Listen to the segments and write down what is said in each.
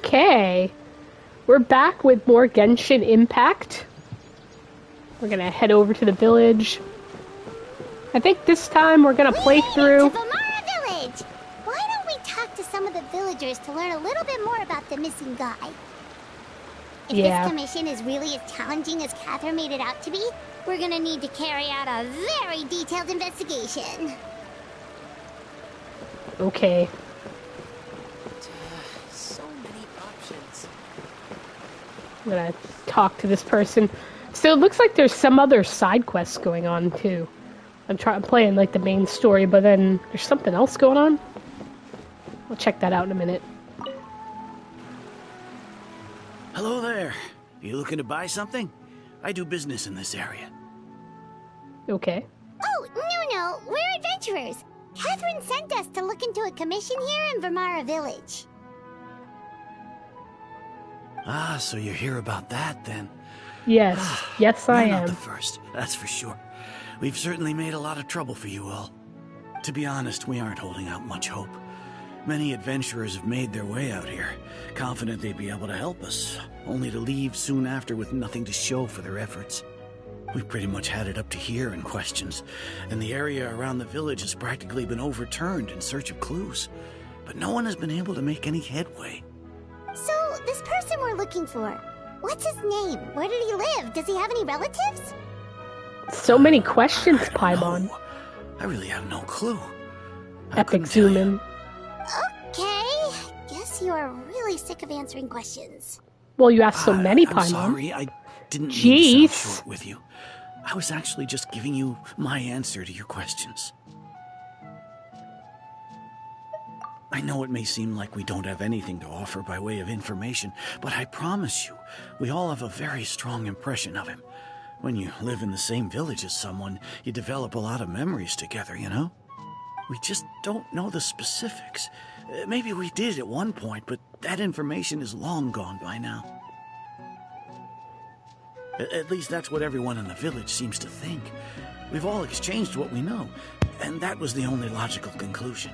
Okay. We're back with more Genshin Impact. We're gonna head over to the village. I think this time we're gonna play through... To Vamara Village! Why don't we talk to some of the villagers to learn a little bit more about the missing guy? If this commission is really as challenging as Catherine made it out to be, we're gonna need to carry out a very detailed investigation. Okay. So many options. I'm gonna talk to this person. So it looks like there's some other side quests going on too. I'm playing like the main story, but then there's something else going on. I'll check that out in a minute. Hello there. You looking to buy something? I do business in this area. Okay. Oh, no, we're adventurers. Catherine sent us to look into a commission here in Vamara Village. Ah, so you're here about that then? Yes. Yes, I am. You're not the first, that's for sure. We've certainly made a lot of trouble for you all. To be honest, we aren't holding out much hope. Many adventurers have made their way out here, confident they'd be able to help us, only to leave soon after with nothing to show for their efforts. We've pretty much had it up to here in questions, and the area around the village has practically been overturned in search of clues. But no one has been able to make any headway. So, this person we're looking for, what's his name? Where did he live? Does he have any relatives? So many questions, Paimon. I really have no clue. Epic zoom in. Okay, guess you are really sick of answering questions. Well, you asked so many, Paimon. I'm sorry, I didn't mean to sound short with you. I was actually just giving you my answer to your questions. I know it may seem like we don't have anything to offer by way of information, but I promise you, we all have a very strong impression of him. When you live in the same village as someone, you develop a lot of memories together, you know? We just don't know the specifics. Maybe we did at one point, but that information is long gone by now. At least that's what everyone in the village seems to think. We've all exchanged what we know, and that was the only logical conclusion.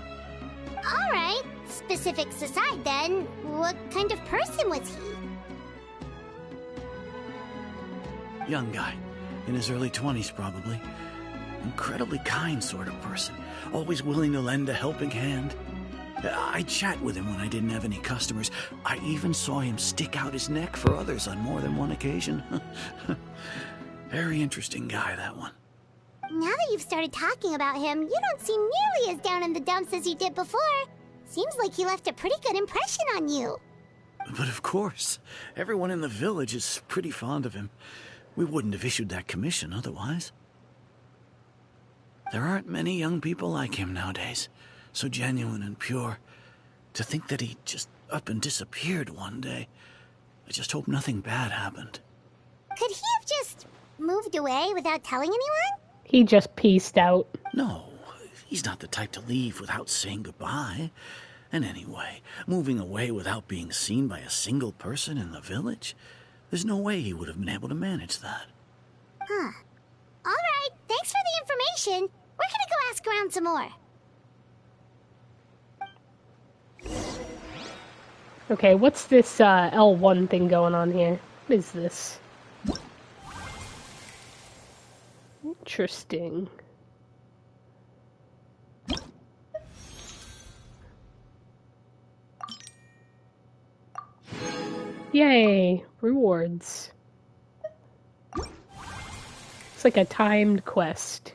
All right, specifics aside then, what kind of person was he? Young guy, in his early 20s probably. Incredibly kind sort of person, always willing to lend a helping hand. I'd chat with him when I didn't have any customers. I even saw him stick out his neck for others on more than one occasion. Very interesting guy, that one. Now that you've started talking about him, you don't seem nearly as down in the dumps as you did before. Seems like he left a pretty good impression on you. But of course, everyone in the village is pretty fond of him. We wouldn't have issued that commission otherwise. There aren't many young people like him nowadays. So genuine and pure. To think that he just up and disappeared one day. I just hope nothing bad happened. Could he have just moved away without telling anyone? He just pieced out. No, he's not the type to leave without saying goodbye. And anyway, moving away without being seen by a single person in the village? There's no way he would have been able to manage that. Huh. All right, thanks for the information. We're gonna go ask around some more. Okay, what's this L1 thing going on here? What is this? Interesting. Yay! Rewards. It's like a timed quest.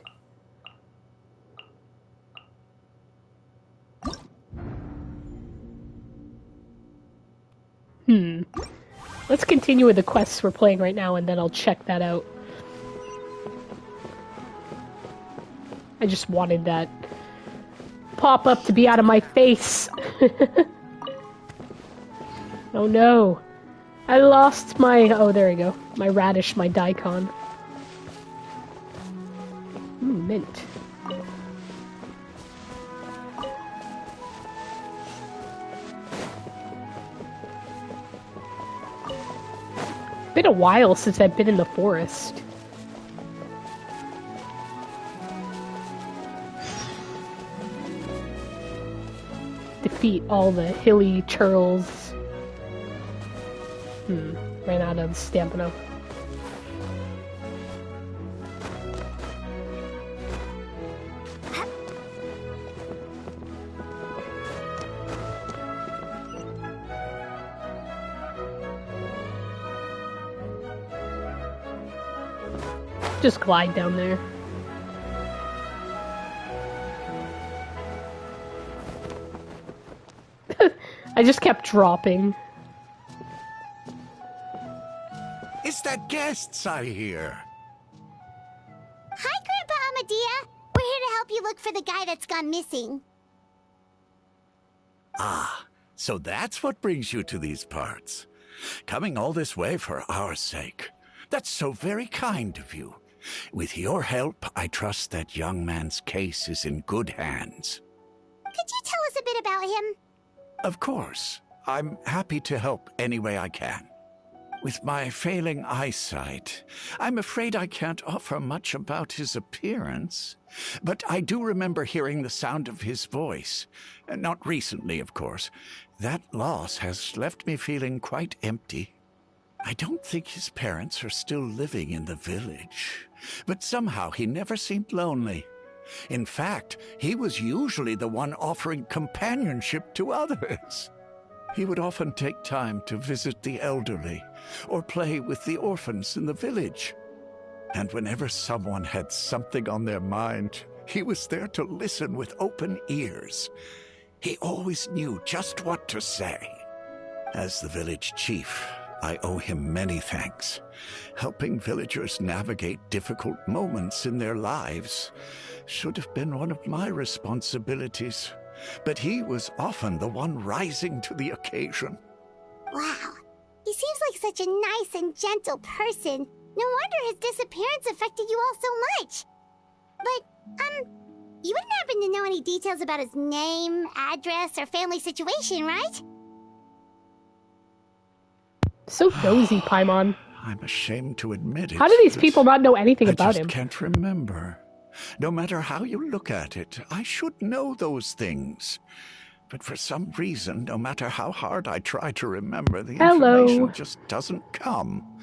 Let's continue with the quests we're playing right now, and then I'll check that out. I just wanted that pop-up to be out of my face. Oh no. I lost my... Oh, there we go. My radish, my daikon. Mint. Been a while since I've been in the forest. Defeat all the hilly churls. Ran out of stamina. Just glide down there. I just kept dropping. Is that guests I hear? Hi, Grandpa Amadea. We're here to help you look for the guy that's gone missing. Ah, so that's what brings you to these parts. Coming all this way for our sake. That's so very kind of you. With your help, I trust that young man's case is in good hands. Could you tell us a bit about him? Of course. I'm happy to help any way I can. With my failing eyesight, I'm afraid I can't offer much about his appearance. But I do remember hearing the sound of his voice. Not recently, of course. That loss has left me feeling quite empty. I don't think his parents are still living in the village, but somehow he never seemed lonely. In fact, he was usually the one offering companionship to others. He would often take time to visit the elderly or play with the orphans in the village. And whenever someone had something on their mind, he was there to listen with open ears. He always knew just what to say. As the village chief, I owe him many thanks. Helping villagers navigate difficult moments in their lives should have been one of my responsibilities, but he was often the one rising to the occasion. Wow. He seems like such a nice and gentle person. No wonder his disappearance affected you all so much. But, you wouldn't happen to know any details about his name, address, or family situation, right? So nosy, Paimon. I'm ashamed to admit it. How do these people not know anything about him? I just can't remember. No matter how you look at it, I should know those things. But for some reason, no matter how hard I try to remember, the information just doesn't come.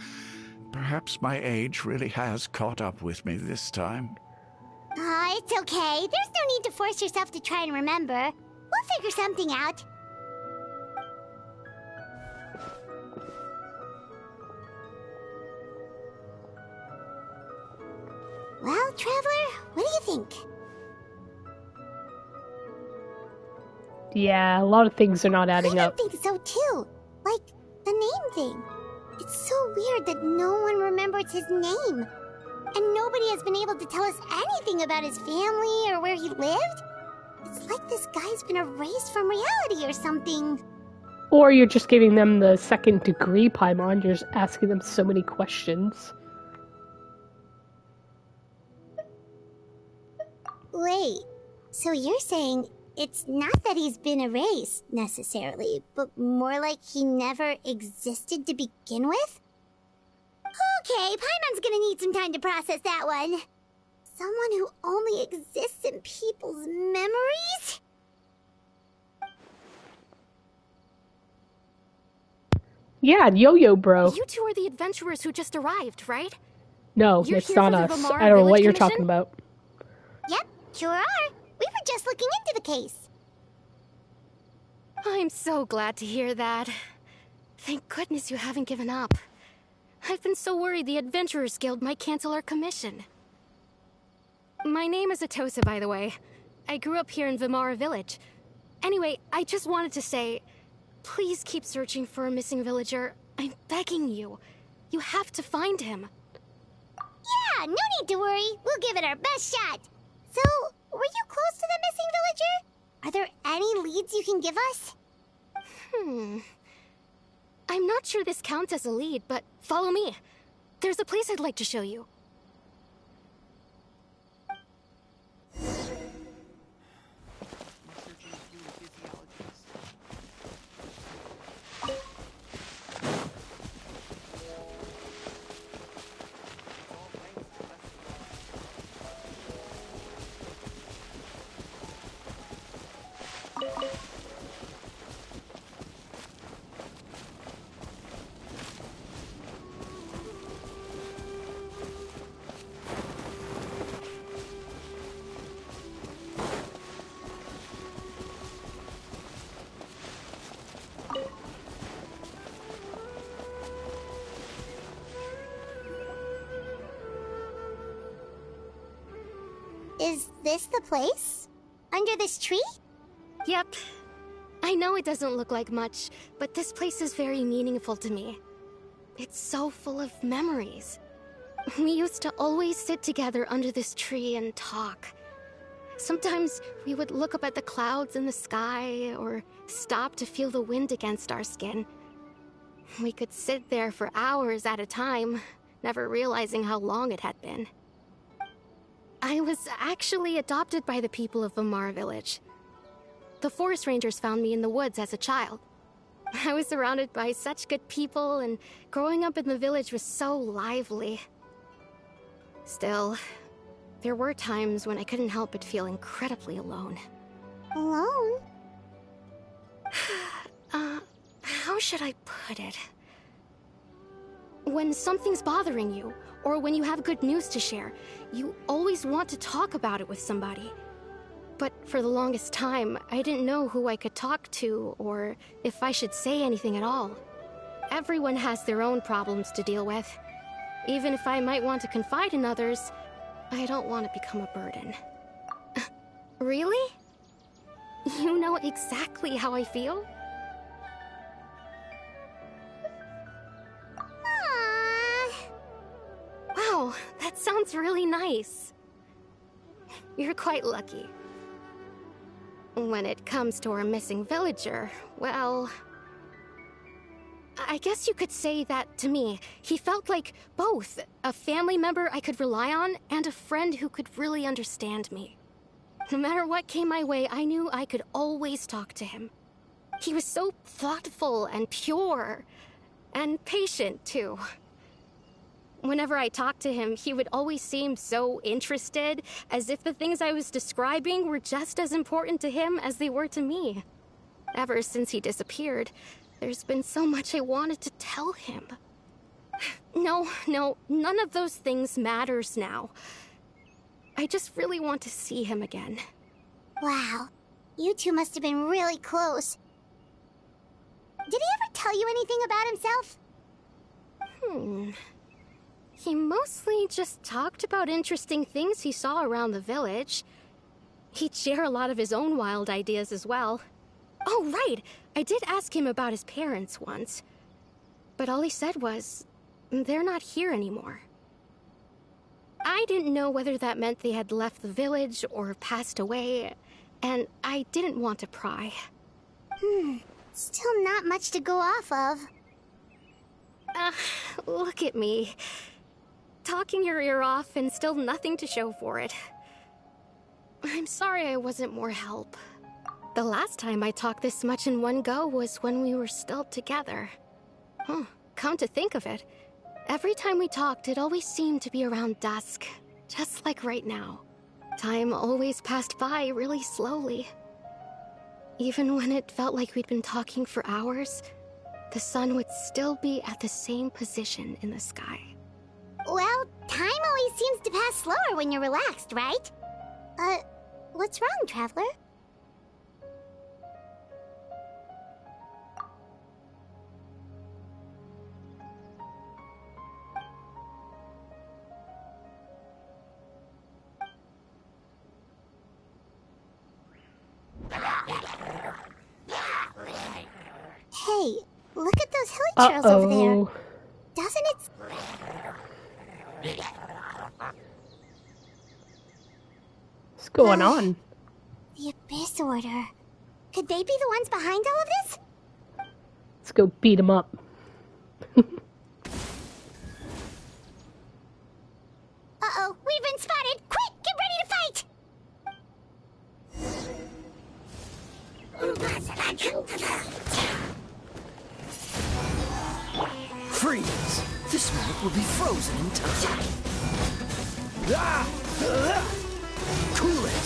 Perhaps my age really has caught up with me this time. It's okay. There's no need to force yourself to try and remember. We'll figure something out. Well, Traveler, what do you think? Yeah, a lot of things are not adding up. I think so too. Like, the name thing. It's so weird that no one remembers his name. And nobody has been able to tell us anything about his family or where he lived. It's like this guy's been erased from reality or something. Or you're just giving them the second degree, Paimon. You're just asking them so many questions. Wait, so you're saying it's not that he's been erased, necessarily, but more like he never existed to begin with? Okay, Paimon's gonna need some time to process that one. Someone who only exists in people's memories? Yeah, Yo-Yo Bro. You two are the adventurers who just arrived, right? No, You're it's here not for the us. Vamara I don't know what Village you're Commission? talking about. Yep, sure are. We were just looking into the case. I'm so glad to hear that. Thank goodness you haven't given up. I've been so worried the Adventurers Guild might cancel our commission. My name is Atosa, by the way. I grew up here in Vamara Village. Anyway, I just wanted to say, please keep searching for a missing villager. I'm begging you. You have to find him. Yeah, no need to worry. We'll give it our best shot. So, were you close to the missing villager? Are there any leads you can give us? I'm not sure this counts as a lead, but follow me. There's a place I'd like to show you. Is this the place? Under this tree? Yep. I know it doesn't look like much, but this place is very meaningful to me. It's so full of memories. We used to always sit together under this tree and talk. Sometimes we would look up at the clouds in the sky, or stop to feel the wind against our skin. We could sit there for hours at a time, never realizing how long it had been. I was actually adopted by the people of Vamara village. The forest rangers found me in the woods as a child. I was surrounded by such good people, and growing up in the village was so lively. Still, there were times when I couldn't help but feel incredibly alone. Alone? How should I put it? When something's bothering you, or when you have good news to share, you always want to talk about it with somebody. But for the longest time, I didn't know who I could talk to, or if I should say anything at all. Everyone has their own problems to deal with. Even if I might want to confide in others, I don't want to become a burden. Really? You know exactly how I feel? Wow, that sounds really nice. You're quite lucky. When it comes to our missing villager, well, I guess you could say that to me. He felt like both a family member I could rely on and a friend who could really understand me. No matter what came my way, I knew I could always talk to him. He was so thoughtful and pure, and patient too. Whenever I talked to him, he would always seem so interested, as if the things I was describing were just as important to him as they were to me. Ever since he disappeared, there's been so much I wanted to tell him. No, none of those things matters now. I just really want to see him again. Wow, you two must have been really close. Did he ever tell you anything about himself? He mostly just talked about interesting things he saw around the village. He'd share a lot of his own wild ideas as well. Oh, right! I did ask him about his parents once. But all he said was, they're not here anymore. I didn't know whether that meant they had left the village or passed away, and I didn't want to pry. Still not much to go off of. Look at me. Talking your ear off and still nothing to show for it. I'm sorry I wasn't more help. The last time I talked this much in one go was when we were still together. Come to think of it, every time we talked, it always seemed to be around dusk, just like right now. Time always passed by really slowly. Even when it felt like we'd been talking for hours, the sun would still be at the same position in the sky. Well, time always seems to pass slower when you're relaxed, right? What's wrong, Traveler? Hey, look at those hilly trails over there. Doesn't it... What's going on? The Abyss Order. Could they be the ones behind all of this? Let's go beat them up. Uh-oh, we've been spotted! Quick, get ready to fight! Freeze! This map will be frozen in time. Cool it!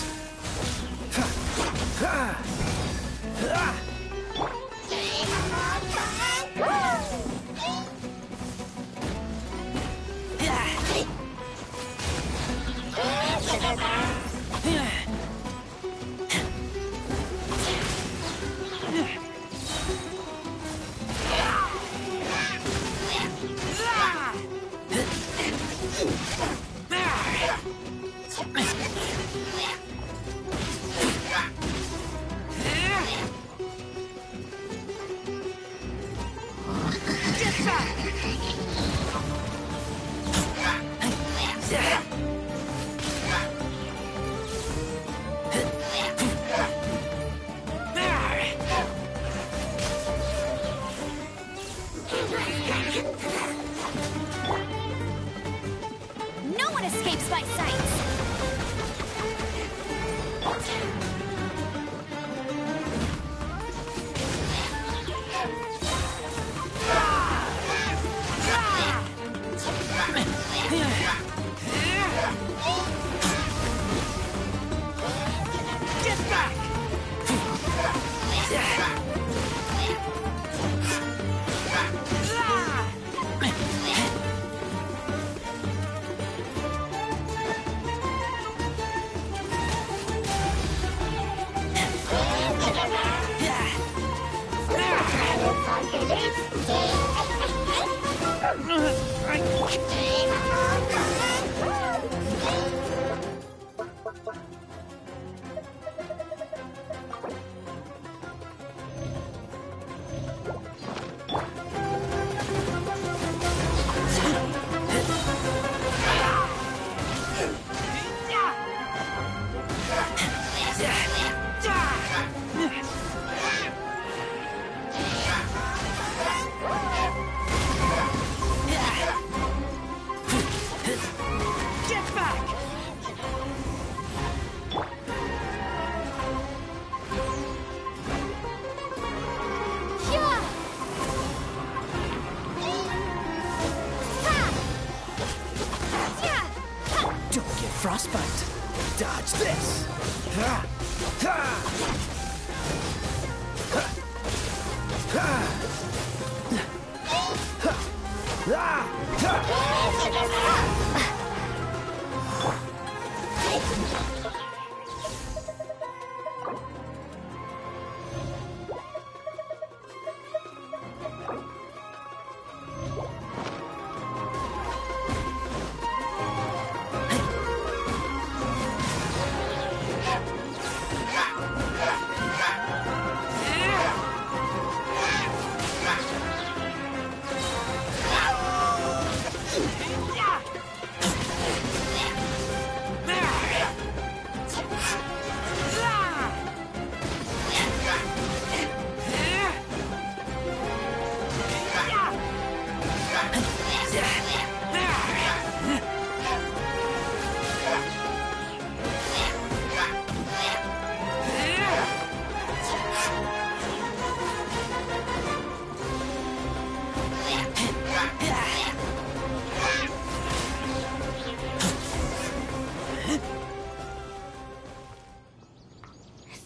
Frostbite. Dodge this. Ha! Ha! Ha! Ha!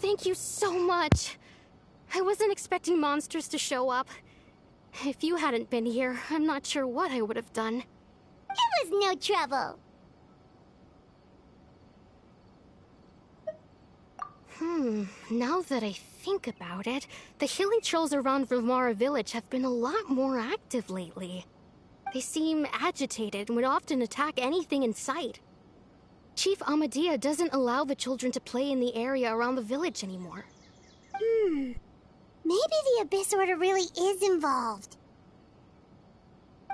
Thank you so much. I wasn't expecting monsters to show up. If you hadn't been here, I'm not sure what I would have done. It was no trouble. Now that I think about it, the healing trolls around Vilmara village have been a lot more active lately. They seem agitated and would often attack anything in sight. Chief Amadea doesn't allow the children to play in the area around the village anymore. Maybe the Abyss Order really is involved.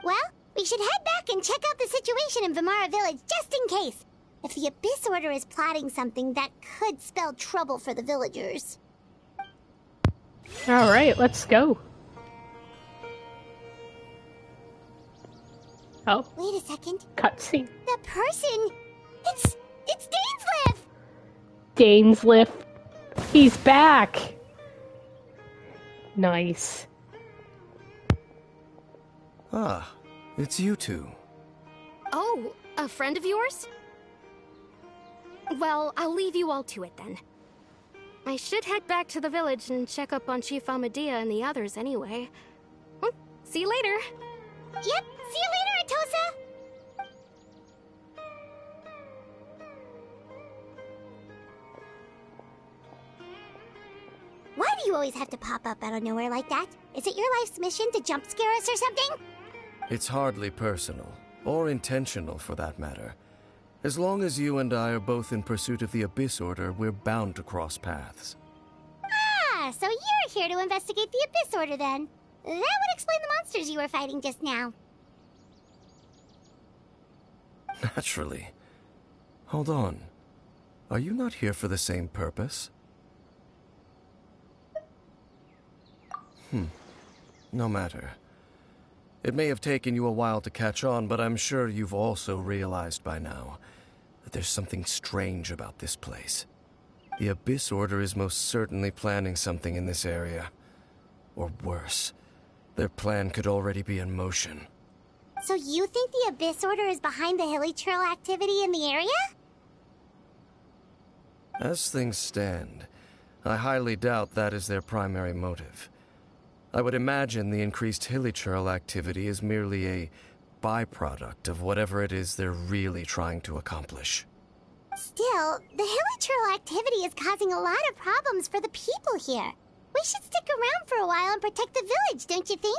Well, we should head back and check out the situation in Vilmara village just in case. If the Abyss Order is plotting something that could spell trouble for the villagers. Alright, let's go. Oh. Wait a second. Cutscene. The person... It's Dainsleif! Dainsleif. He's back! Nice. Ah, it's you two. Oh, a friend of yours? Well, I'll leave you all to it then. I should head back to the village and check up on Chief Amadea and the others anyway. Well, see you later. Yep, see you later, Atosa! Why do you always have to pop up out of nowhere like that? Is it your life's mission to jump scare us or something? It's hardly personal, or intentional for that matter. As long as you and I are both in pursuit of the Abyss Order, we're bound to cross paths. Ah, so you're here to investigate the Abyss Order then. That would explain the monsters you were fighting just now. Naturally. Hold on. Are you not here for the same purpose? No matter. It may have taken you a while to catch on, but I'm sure you've also realized by now that there's something strange about this place. The Abyss Order is most certainly planning something in this area. Or worse, their plan could already be in motion. So you think the Abyss Order is behind the hilly trail activity in the area? As things stand, I highly doubt that is their primary motive. I would imagine the increased hilly trail activity is merely a byproduct of whatever it is they're really trying to accomplish. Still, the hilly trail activity is causing a lot of problems for the people here. We should stick around for a while and protect the village, don't you think?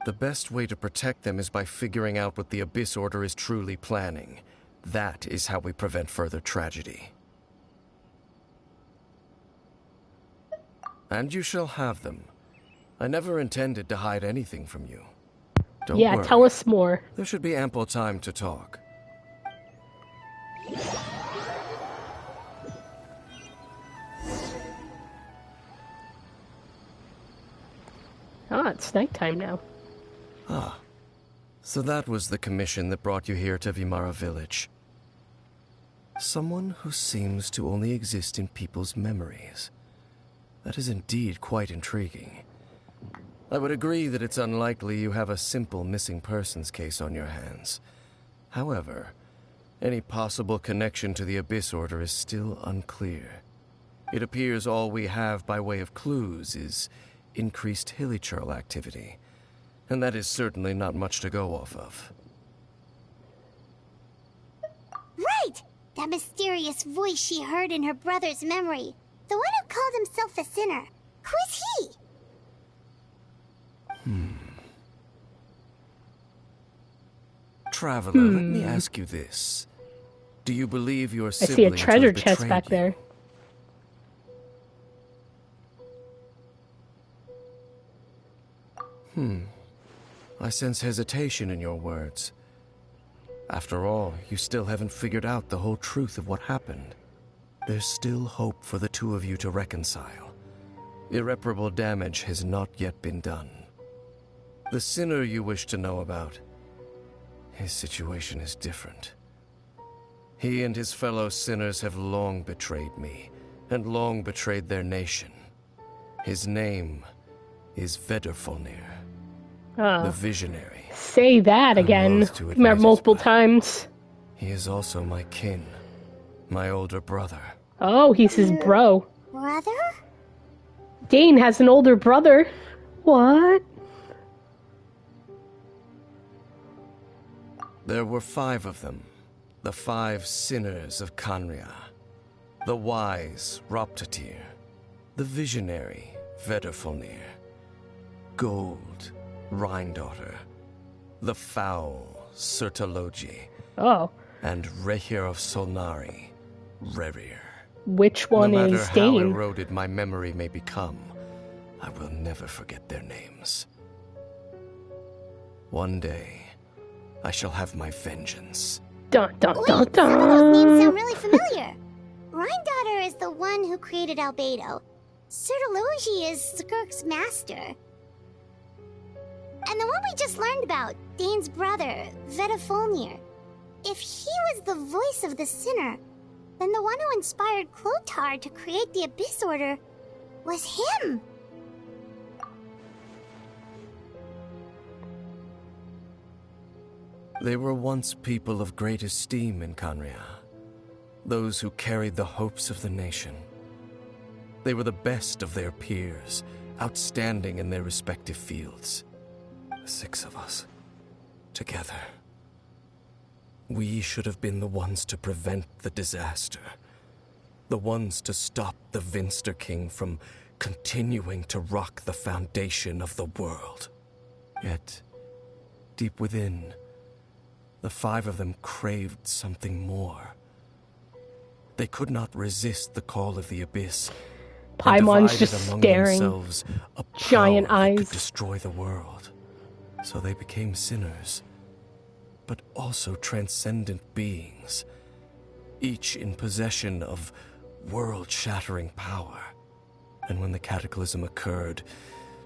The best way to protect them is by figuring out what the Abyss Order is truly planning. That is how we prevent further tragedy. And you shall have them. I never intended to hide anything from you. Don't worry. Tell us more. There should be ample time to talk. It's nighttime now. So that was the commission that brought you here to Vimara Village. Someone who seems to only exist in people's memories. That is indeed quite intriguing. I would agree that it's unlikely you have a simple missing persons case on your hands. However, any possible connection to the Abyss Order is still unclear. It appears all we have by way of clues is increased hilichurl activity, and that is certainly not much to go off of. Right! That mysterious voice she heard in her brother's memory. The one who called himself a sinner. Who is he? Traveler, let me ask you this. Do you believe your I siblings see a treasure have chest betrayed back you? there. I sense hesitation in your words. After all, you still haven't figured out the whole truth of what happened. There's still hope for the two of you to reconcile. Irreparable damage has not yet been done. The sinner you wish to know about, his situation is different. He and his fellow sinners have long betrayed me, and long betrayed their nation. His name is Vedrfolnir, the Visionary. Say that again. loath to admit it, Multiple but times. He is also my kin, my older brother. Oh, he's his bro. Brother? Dane has an older brother. What? There were 5 of them, the 5 sinners of Khaenri'ah. The wise Roptatyr, the visionary Vedrfolnir, Gold Rhindaughter, the foul Surtalogi, and Rehir of Solnari, Rerir. Which one no is matter how Dane? eroded my memory may become, I will never forget their names. One day, I shall have my vengeance. Dun dun Wait, dun some of those names dun. sound really familiar. Rhindaughter is the one who created Albedo. Surtalogi is Skirk's master. And the one we just learned about, Dane's brother, Vedrfolnir. If he was the voice of the sinner, then the one who inspired Clothar to create the Abyss Order was him. They were once people of great esteem in Khaenri'ah, those who carried the hopes of the nation. They were the best of their peers, outstanding in their respective fields. The 6 of us, together. We should have been the ones to prevent the disaster. The ones to stop the Vinster King from continuing to rock the foundation of the world. Yet, deep within, the 5 of them craved something more. They could not resist the call of the Abyss. Paimon's just staring. A Giant power that eyes. could destroy the world. So they became sinners, but also transcendent beings, each in possession of world-shattering power. And when the cataclysm occurred,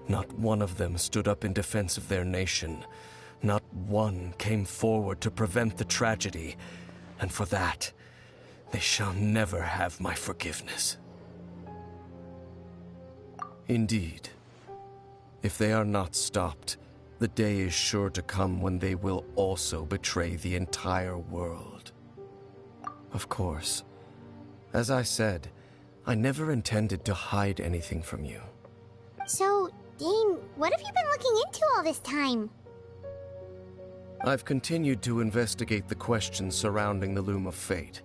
not one of them stood up in defense of their nation. Not one came forward to prevent the tragedy, and for that, they shall never have my forgiveness. Indeed, if they are not stopped, the day is sure to come when they will also betray the entire world. Of course, as I said, I never intended to hide anything from you. So, Dane, what have you been looking into all this time? I've continued to investigate the questions surrounding the Loom of Fate.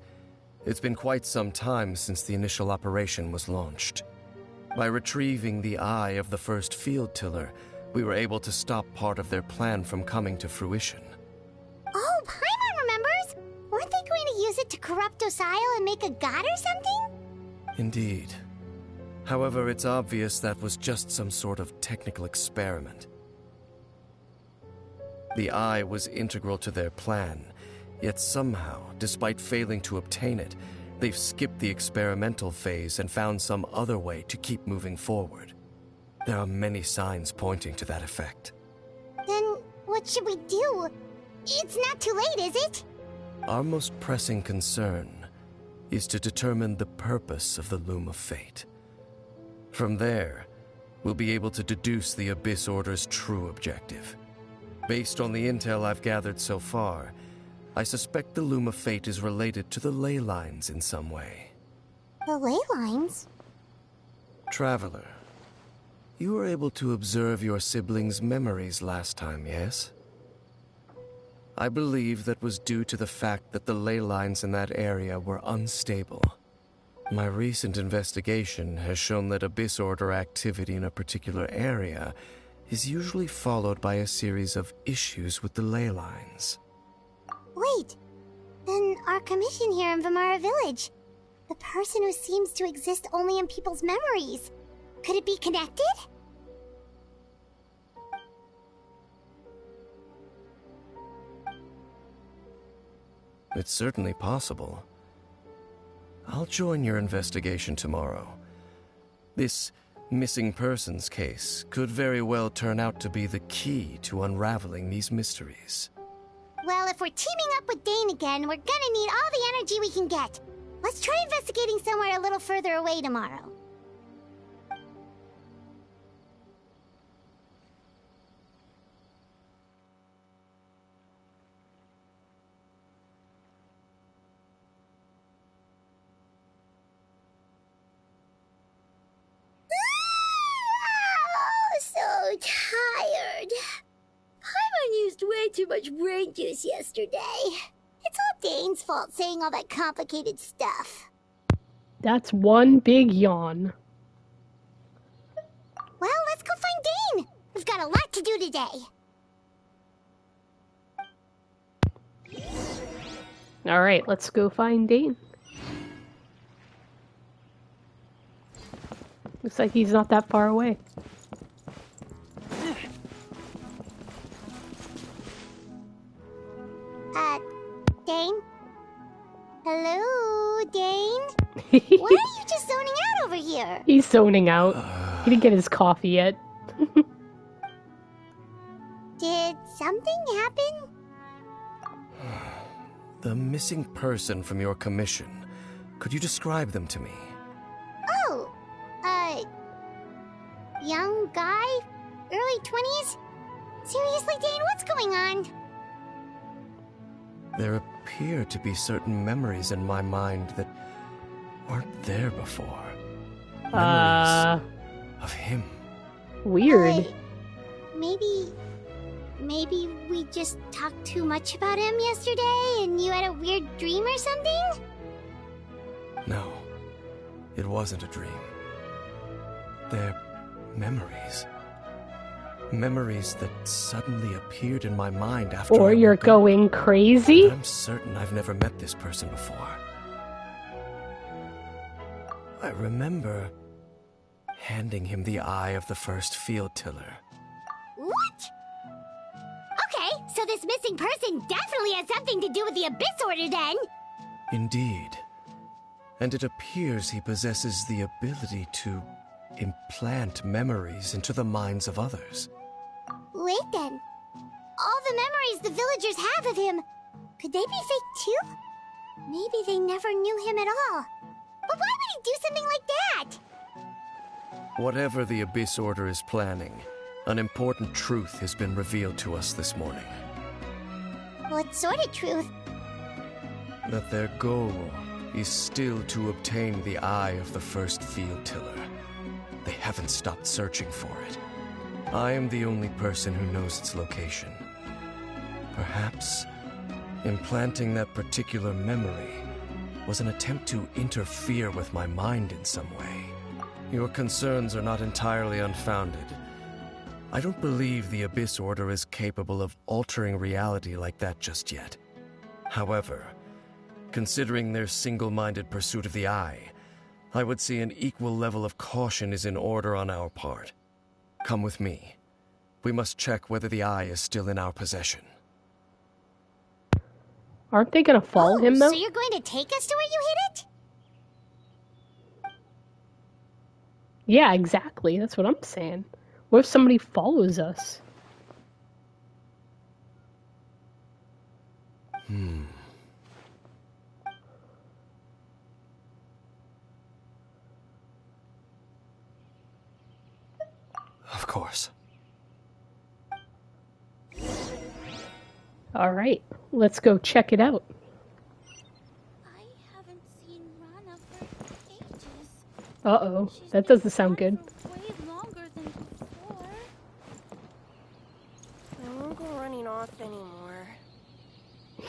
It's been quite some time since the initial operation was launched. By retrieving the eye of the first field tiller, We were able to stop part of their plan from coming to fruition. Oh, Paimon remembers! Weren't they going to use it to corrupt Osial and make a god or something? Indeed. However, it's obvious that was just some sort of technical experiment. The eye was integral to their plan, yet somehow, despite failing to obtain it, they've skipped the experimental phase and found some other way to keep moving forward. There are many signs pointing to that effect. Then what should we do? It's not too late, is it? Our most pressing concern is to determine the purpose of the Loom of Fate. From there, we'll be able to deduce the Abyss Order's true objective. Based on the intel I've gathered so far, I suspect the Loom of Fate is related to the ley lines in some way. The ley lines? Traveler, you were able to observe your siblings' memories last time, yes? I believe that was due to the fact that the ley lines in that area were unstable. My recent investigation has shown that Abyss Order activity in a particular area is usually followed by a series of issues with the ley lines. Wait, then our commission here in Vimara Village, the person who seems to exist only in people's memories, could it be connected? It's certainly possible. I'll join your investigation tomorrow. This missing persons case could very well turn out to be the key to unraveling these mysteries. Well, if we're teaming up with Dane again, we're gonna need all the energy we can get. Let's try investigating somewhere a little further away tomorrow. So tired. Paimon used way too much brain juice yesterday. It's all Dane's fault saying all that complicated stuff. That's one big yawn. Well, let's go find Dane. We've got a lot to do today. Alright, let's go find Dane. Looks like he's not that far away. Dane? Hello, Dane? Why are you just zoning out over here? He's zoning out. He didn't get his coffee yet. Did something happen? The missing person from your commission. Could you describe them to me? Oh, young guy? Early 20s? Seriously, Dane, what's going on? There appear to be certain memories in my mind that weren't there before. Memories of him. Weird. Maybe we just talked too much about him yesterday and you had a weird dream or something? No, it wasn't a dream. They're memories. Memories that suddenly appeared in my mind after Or you're going crazy? I'm certain I've never met this person before. I remember handing him the eye of the first field tiller. What? Okay, so this missing person definitely has something to do with the Abyss Order then. Indeed. And it appears he possesses the ability to implant memories into the minds of others. Wait then. All the memories the villagers have of him, could they be fake too? Maybe they never knew him at all. But why would he do something like that? Whatever the Abyss Order is planning, an important truth has been revealed to us this morning. What sort of truth? That their goal is still to obtain the eye of the first field tiller. They haven't stopped searching for it. I am the only person who knows its location. Perhaps implanting that particular memory was an attempt to interfere with my mind in some way. Your concerns are not entirely unfounded. I don't believe the Abyss Order is capable of altering reality like that just yet. However, considering their single-minded pursuit of the Eye, I would say an equal level of caution is in order on our part. Come with me. We must check whether the Eye is still in our possession. Aren't they gonna follow him, though? So you're going to take us to where you hid it? Yeah, exactly. That's what I'm saying. What if somebody follows us? Of course. All right, let's go check it out. I haven't seen Rana for ages. Uh-oh, that doesn't sound good. Way longer than before. I won't go running off anymore.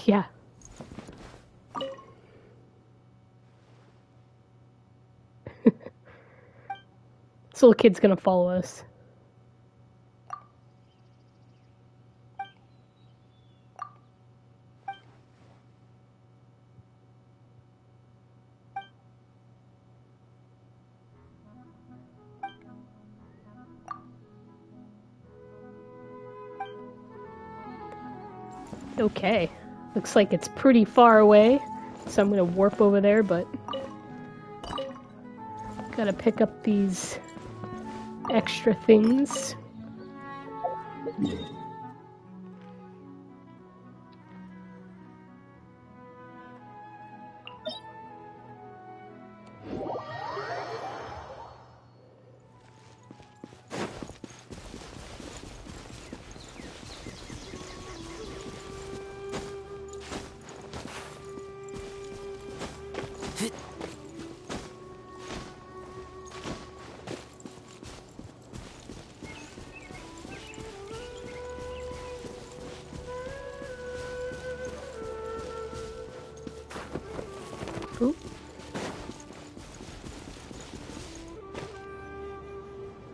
Yeah. This little kid's gonna follow us. Okay, looks like it's pretty far away, so I'm gonna warp over there, but gotta pick up these extra things. Ooh.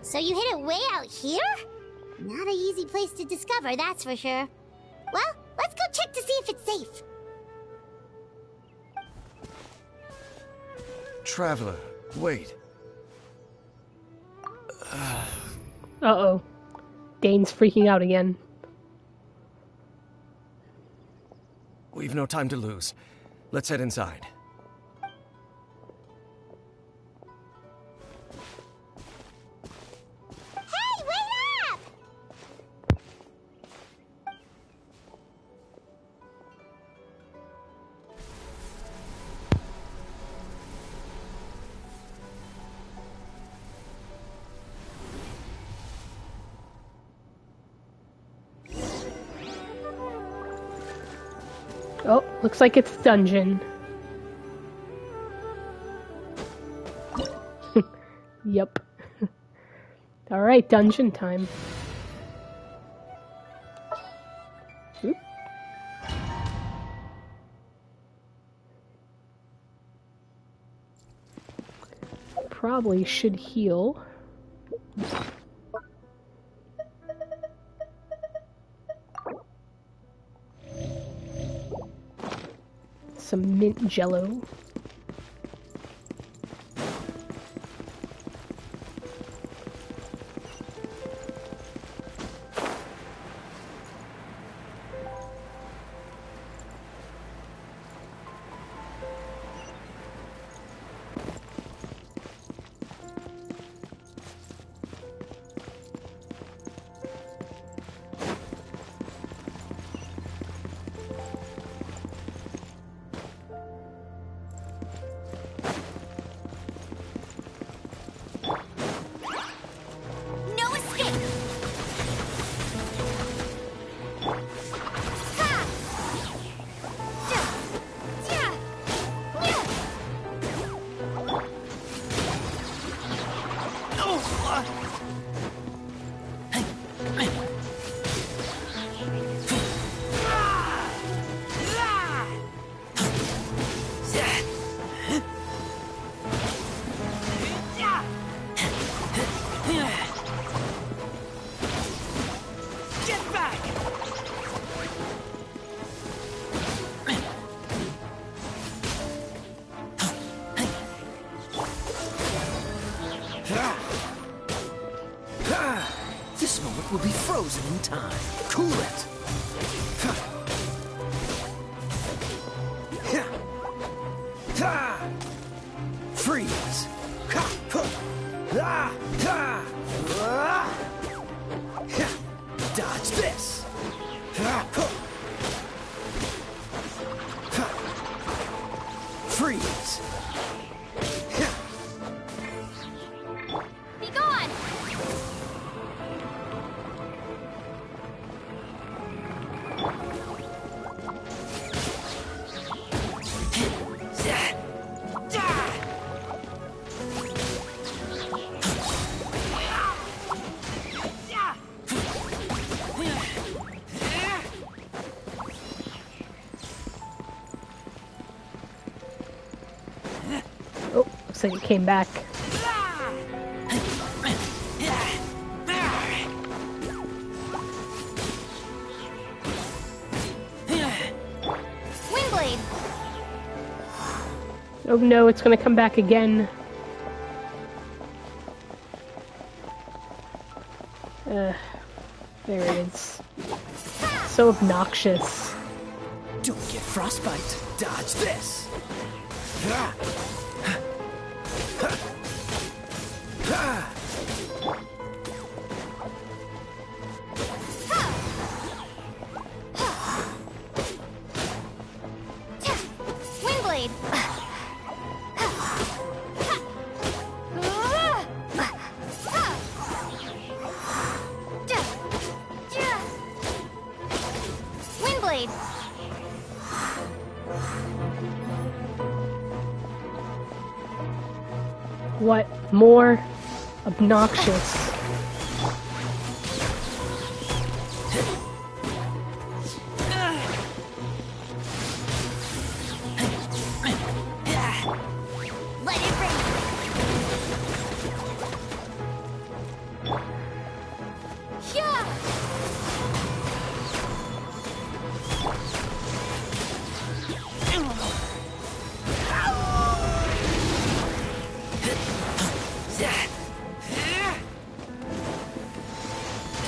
So you hid it way out here? Not an easy place to discover, that's for sure. Well, let's go check to see if it's safe. Traveler, wait. Uh-oh. Dane's freaking out again. We've no time to lose. Let's head inside. Hey, wait up! Oh, looks like it's dungeon. Yep. Alright, dungeon time. Oop. Probably should heal. Some mint jello. Get back! This moment will be frozen in time. Cool it! Freeze! Dodge this! Freeze! Be gone! Oh, looks like it came back. Windblade! Oh no, it's gonna come back again. There it is. So obnoxious. Don't get frostbite. Dodge this! Windblade! Windblade! What more obnoxious? Let it rain! Yeah!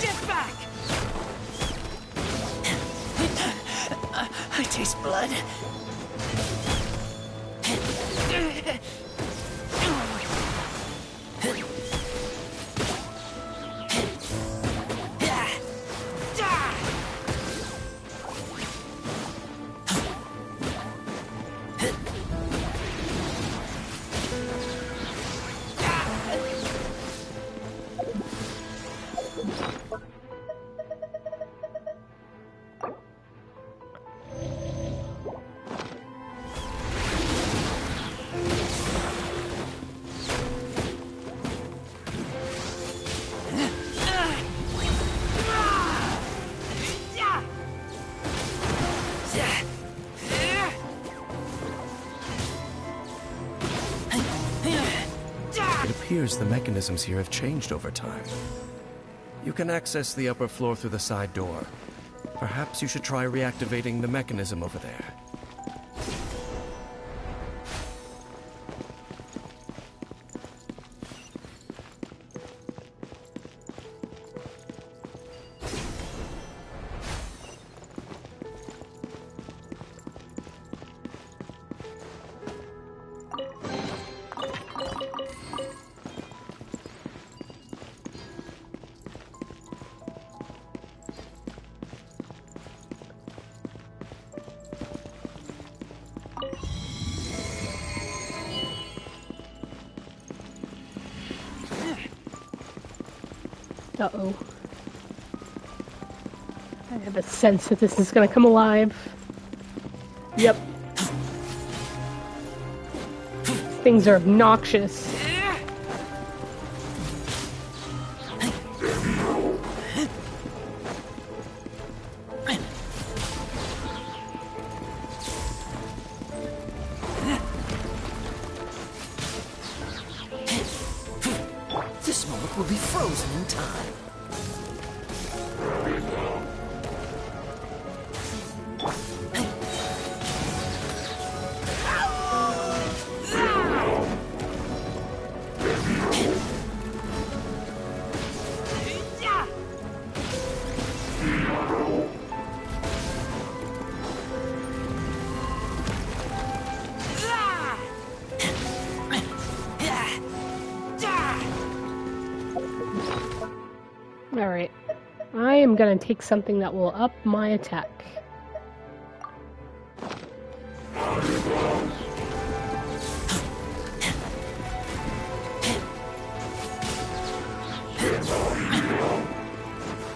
Get back! I taste blood. It appears the mechanisms here have changed over time. You can access the upper floor through the side door. Perhaps you should try reactivating the mechanism over there. Uh-oh. I have a sense that this is gonna come alive. Yep. Things are obnoxious. This moment will be frozen in time. Alright. I am gonna take something that will up my attack.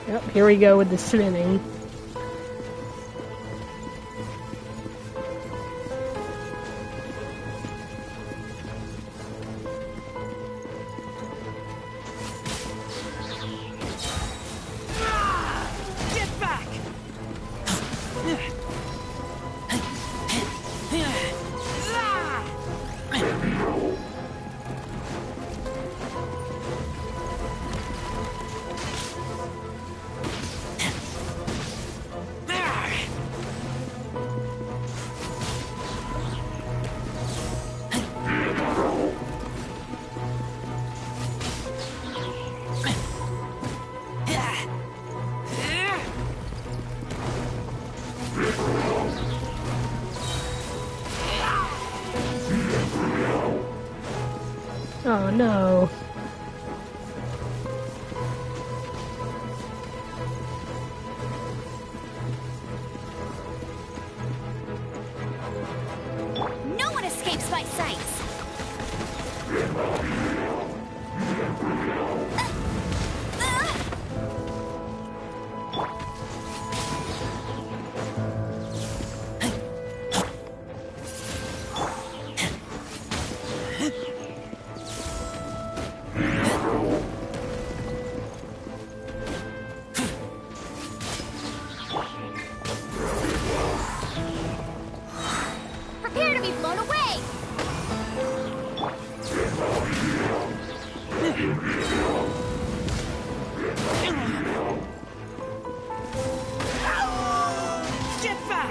Yep, here we go with the spinning. Oh no. No one escapes my sights. Prepare to be blown away. Get back!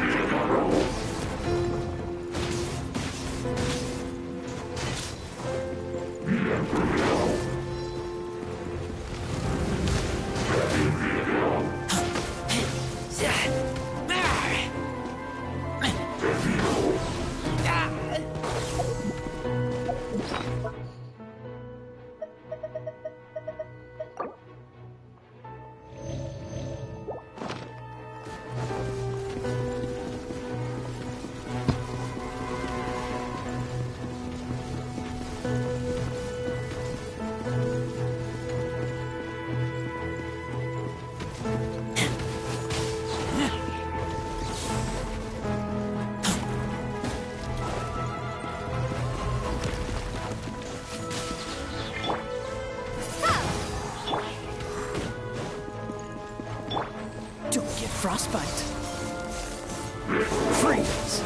Don't get frostbite. Freeze.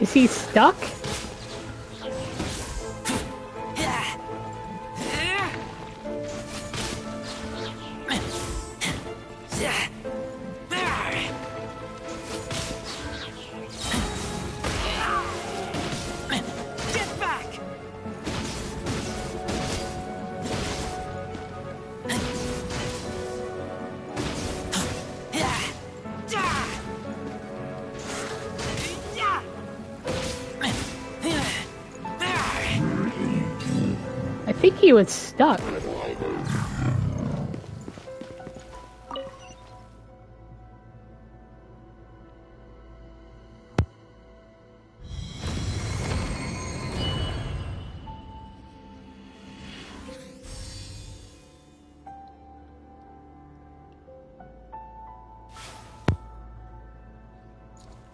Is he stuck? Get back! I think he was stuck.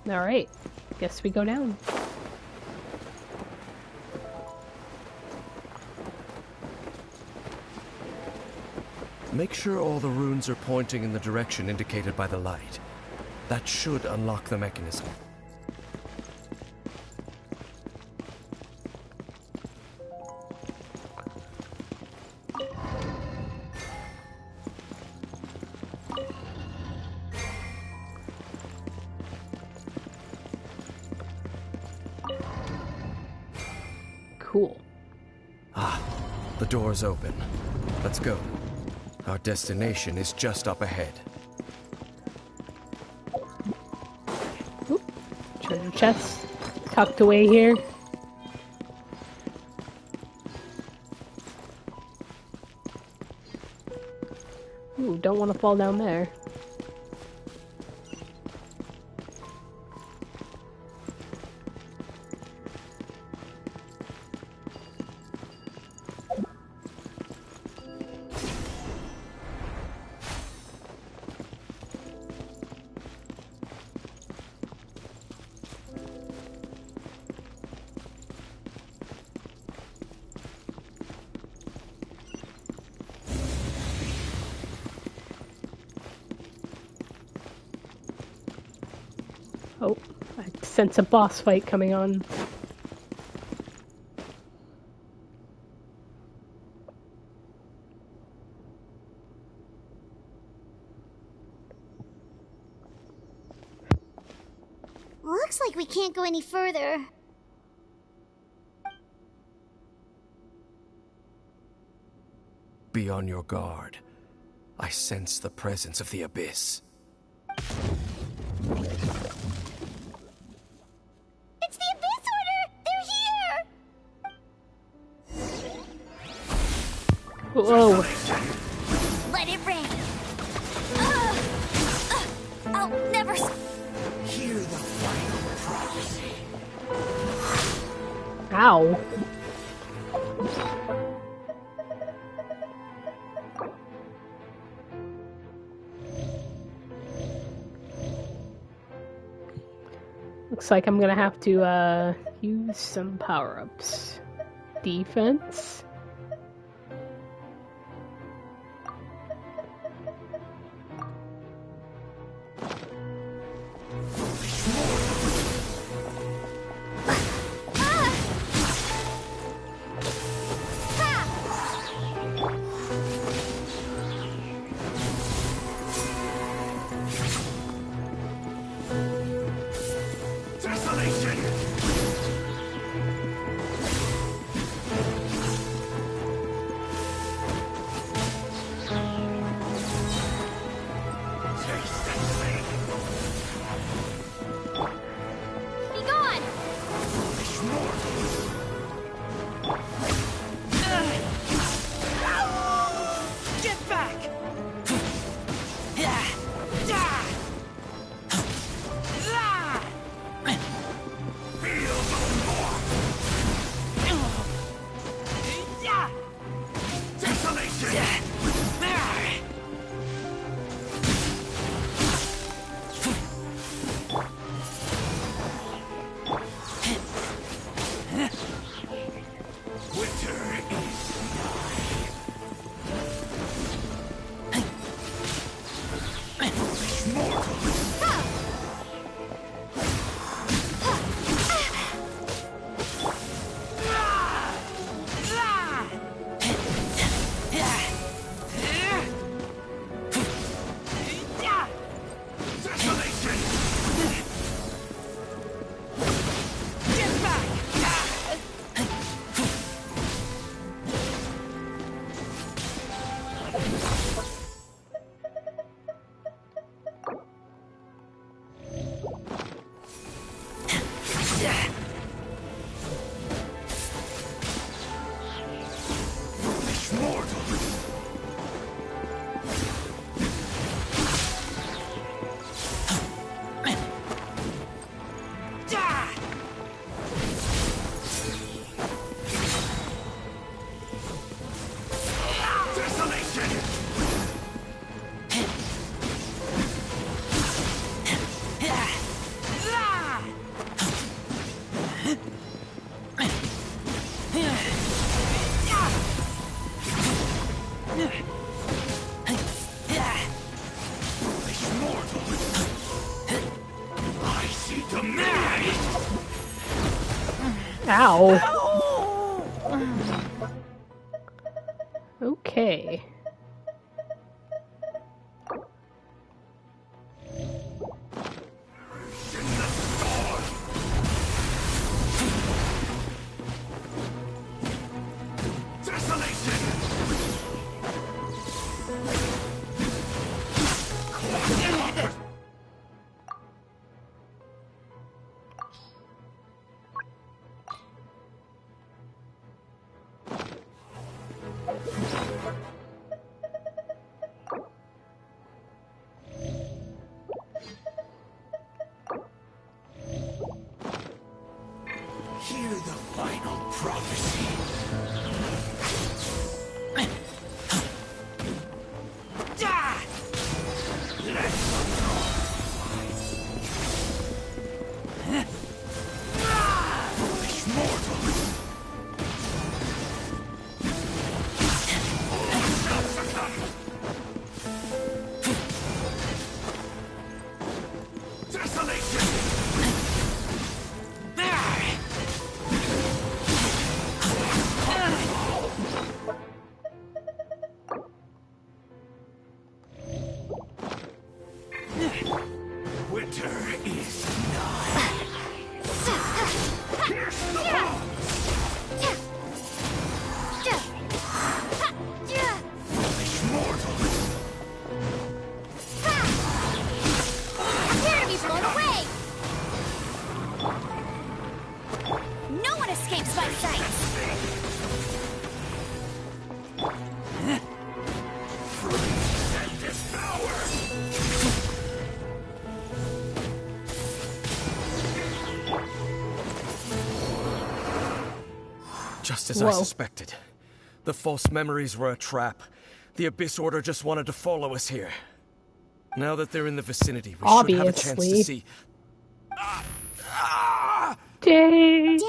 All right, guess we go down. Make sure all the runes are pointing in the direction indicated by the light. That should unlock the mechanism. cool. Ah, the door's open. Let's go. Our destination is just up ahead. Oop. Treasure chest tucked away here. Ooh, don't want to fall down there. Oh, I sense a boss fight coming on. Looks like we can't go any further. Be on your guard. I sense the presence of the Abyss. It's the Abyss Order! They're here! Whoa. Let it rain. I'll never... Hear the final cry. Ow. Looks like I'm gonna have to use some power-ups. Defense. Be gone! Get back! Ow. Okay. Just as I suspected. The false memories were a trap. The Abyss Order just wanted to follow us here. Now that they're in the vicinity, we should have a chance to see... Dane! Dane?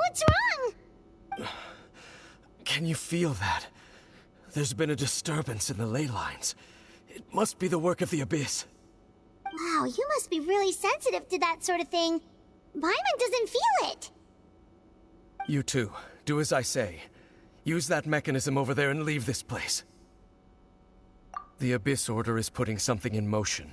What's wrong? Can you feel that? There's been a disturbance in the ley lines. It must be the work of the Abyss. Wow, you must be really sensitive to that sort of thing. Paimon doesn't feel it. You too. Do as I say. Use that mechanism over there and leave this place. The Abyss Order is putting something in motion.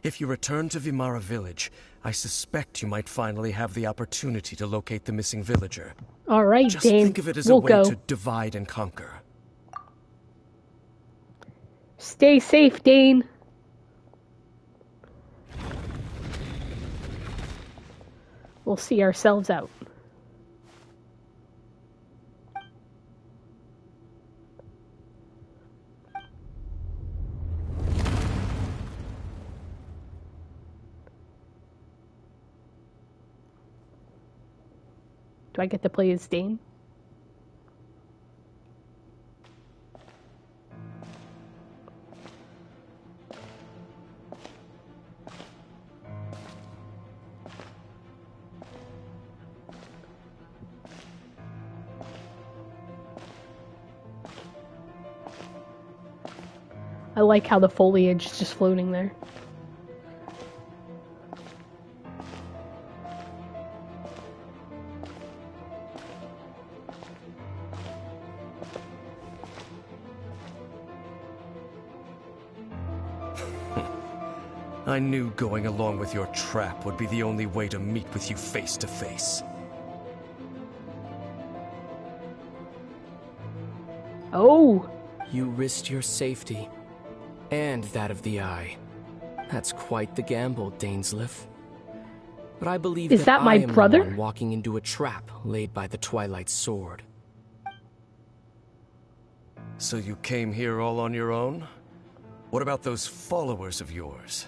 If you return to Vimara Village, I suspect you might finally have the opportunity to locate the missing villager. All right, Just Dane. think of it as a way to divide and conquer. Stay safe, Dane. We'll see ourselves out. Do I get to play as Dane? I like how the foliage is just floating there. I knew going along with your trap would be the only way to meet with you face to face. Oh! You risked your safety, and that of the Eye. That's quite the gamble, Dainsleif. But I believe that my I am brother? the one walking into a trap laid by the Twilight Sword. So you came here all on your own? What about those followers of yours?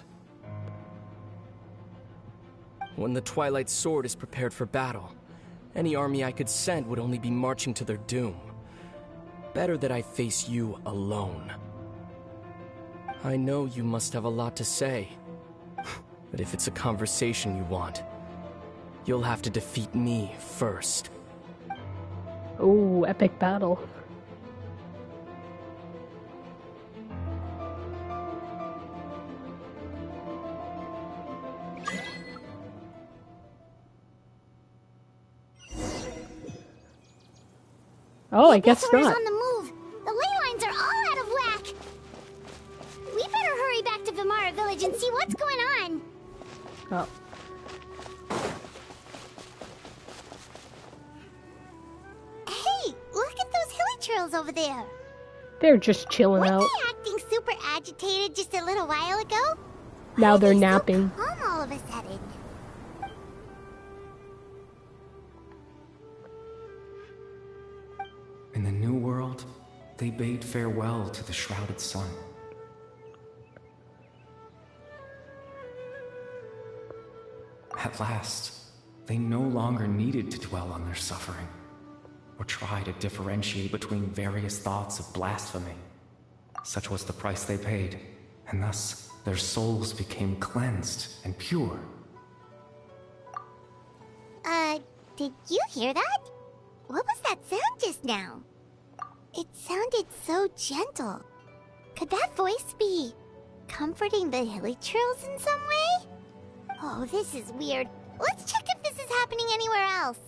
When the Twilight Sword is prepared for battle, any army I could send would only be marching to their doom. Better that I face you alone. I know you must have a lot to say, but if it's a conversation you want, you'll have to defeat me first. Oh, epic battle. Oh, I guess not. On the move. The ley lines are all out of whack. We better hurry back to Vimara Village and see what's going on. Oh. Hey, look at those hilly trails over there. They're just chilling out. Weren't they acting super agitated just a little while ago? Now they're Why are they napping. so calm all of a sudden? In the New World, they bade farewell to the shrouded sun. At last, they no longer needed to dwell on their suffering, or try to differentiate between various thoughts of blasphemy. Such was the price they paid, and thus their souls became cleansed and pure. Did you hear that? What was that sound just now? It sounded so gentle. Could that voice be comforting the hilly trails in some way? Oh, this is weird. Let's check if this is happening anywhere else.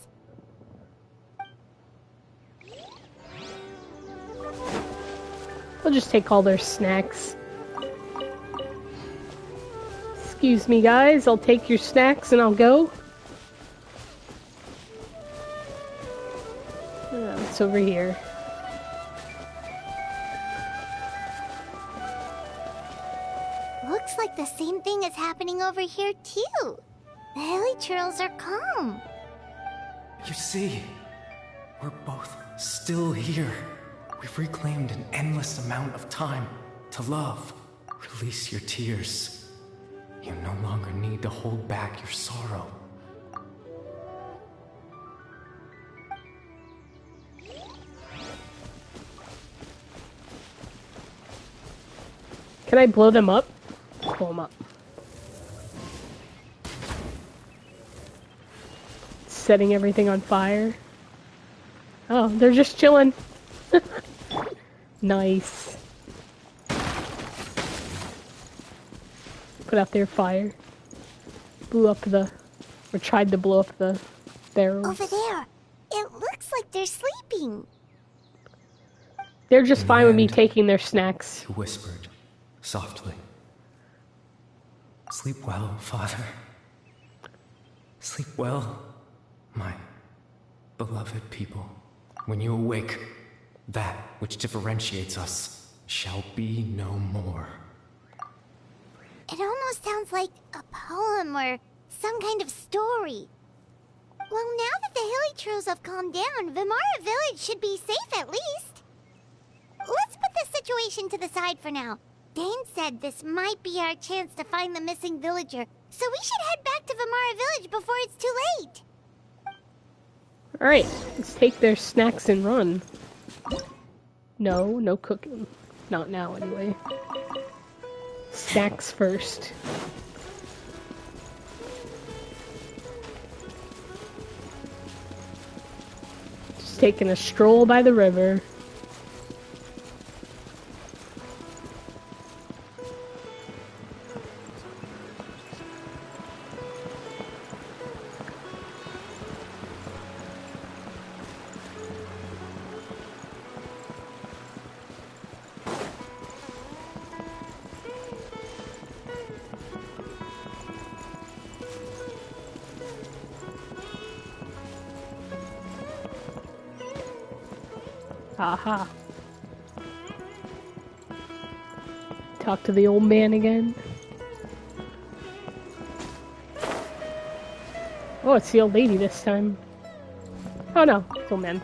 I'll just take all their snacks. Excuse me, guys. I'll take your snacks and I'll go. It's over here. Looks like the same thing is happening over here, too. The hilly trails are calm. You see, we're both still here. We've reclaimed an endless amount of time to love. Release your tears. You no longer need to hold back your sorrow. Can I blow them up? Blow them up. Setting everything on fire. Oh, they're just chilling. Nice. Put out their fire. Blew up the... or tried to blow up the barrels. Over there. It looks like they're sleeping. They're just fine with me taking their snacks. He whispered, softly. Sleep well, Father. Sleep well, my beloved people. When you awake, that which differentiates us shall be no more. It almost sounds like a poem or some kind of story. Well, now that the Hilichurls have calmed down, Vimara Village should be safe at least. Let's put this situation to the side for now. Dane said this might be our chance to find the missing villager, so we should head back to Vimara Village before it's too late. Alright, let's take their snacks and run. No, no cooking. Not now, anyway. Snacks first. Just taking a stroll by the river. Aha. Talk to the old man again. Oh, it's the old lady this time. Oh no, it's old man.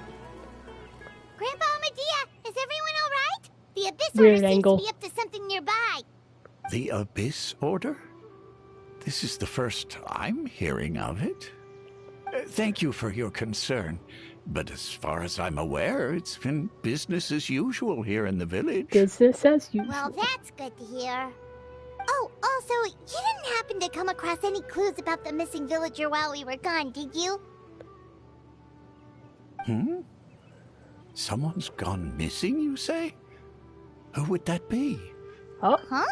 Grandpa Amadea, is everyone alright? The Abyss Weird Order angle. seems to be up to something nearby. The Abyss Order? This is the first I'm hearing of it. Thank you for your concern. But as far as I'm aware, it's been business as usual here in the village. Business as usual. Well, that's good to hear. Oh, also, you didn't happen to come across any clues about the missing villager while we were gone, did you? Someone's gone missing, you say? Who would that be? Oh, Huh?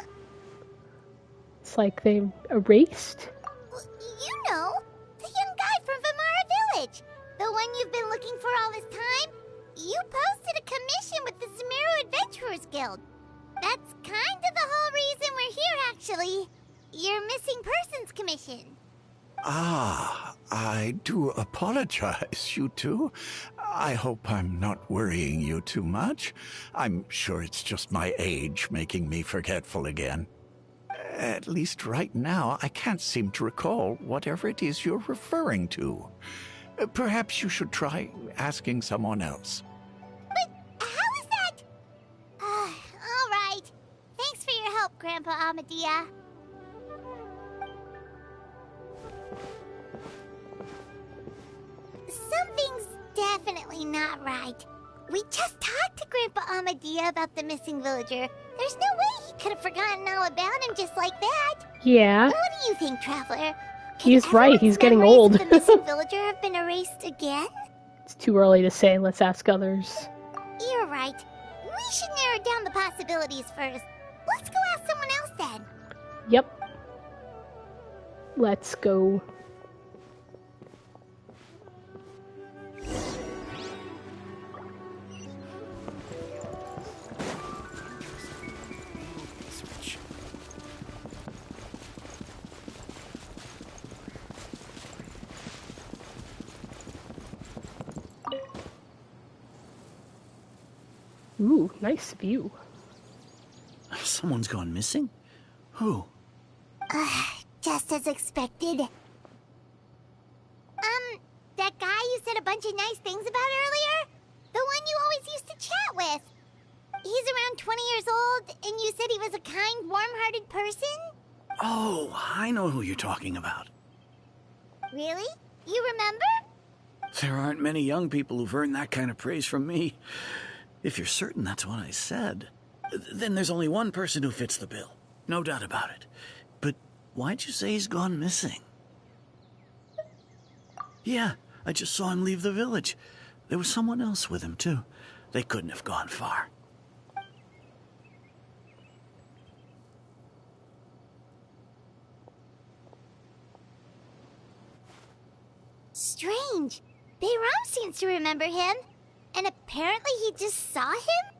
it's like they erased. Well, you know, the young guy from Vimara Village. The one you've been looking for all this time? You posted a commission with the Sumeru Adventurers Guild. That's kind of the whole reason we're here, actually. Your missing persons commission. Ah, I do apologize, you two. I hope I'm not worrying you too much. I'm sure it's just my age making me forgetful again. At least right now, I can't seem to recall whatever it is you're referring to. Perhaps you should try asking someone else. But how is that? All right. Thanks for your help, Grandpa Amadea. Something's definitely not right. We just talked to Grandpa Amadea about the missing villager. There's no way he could have forgotten all about him just like that. Yeah, What do you think, Traveler? he's right. He's getting Memories old. of the missing villager have been erased again? It's too early to say. Let's ask others. You're right. We should narrow down the possibilities first. Let's go ask someone else then. Yep. Let's go. Ooh, nice view. Someone's gone missing? Who? Just as expected. That guy you said a bunch of nice things about earlier? The one you always used to chat with. He's around 20 years old, and you said he was a kind, warm-hearted person? Oh, I know who you're talking about. Really? You remember? There aren't many young people who've earned that kind of praise from me. If you're certain that's what I said. Then there's only one person who fits the bill. No doubt about it. But why'd you say he's gone missing? Yeah, I just saw him leave the village. There was someone else with him, too. They couldn't have gone far. Strange. Bayram seems to remember him. And apparently he just saw him?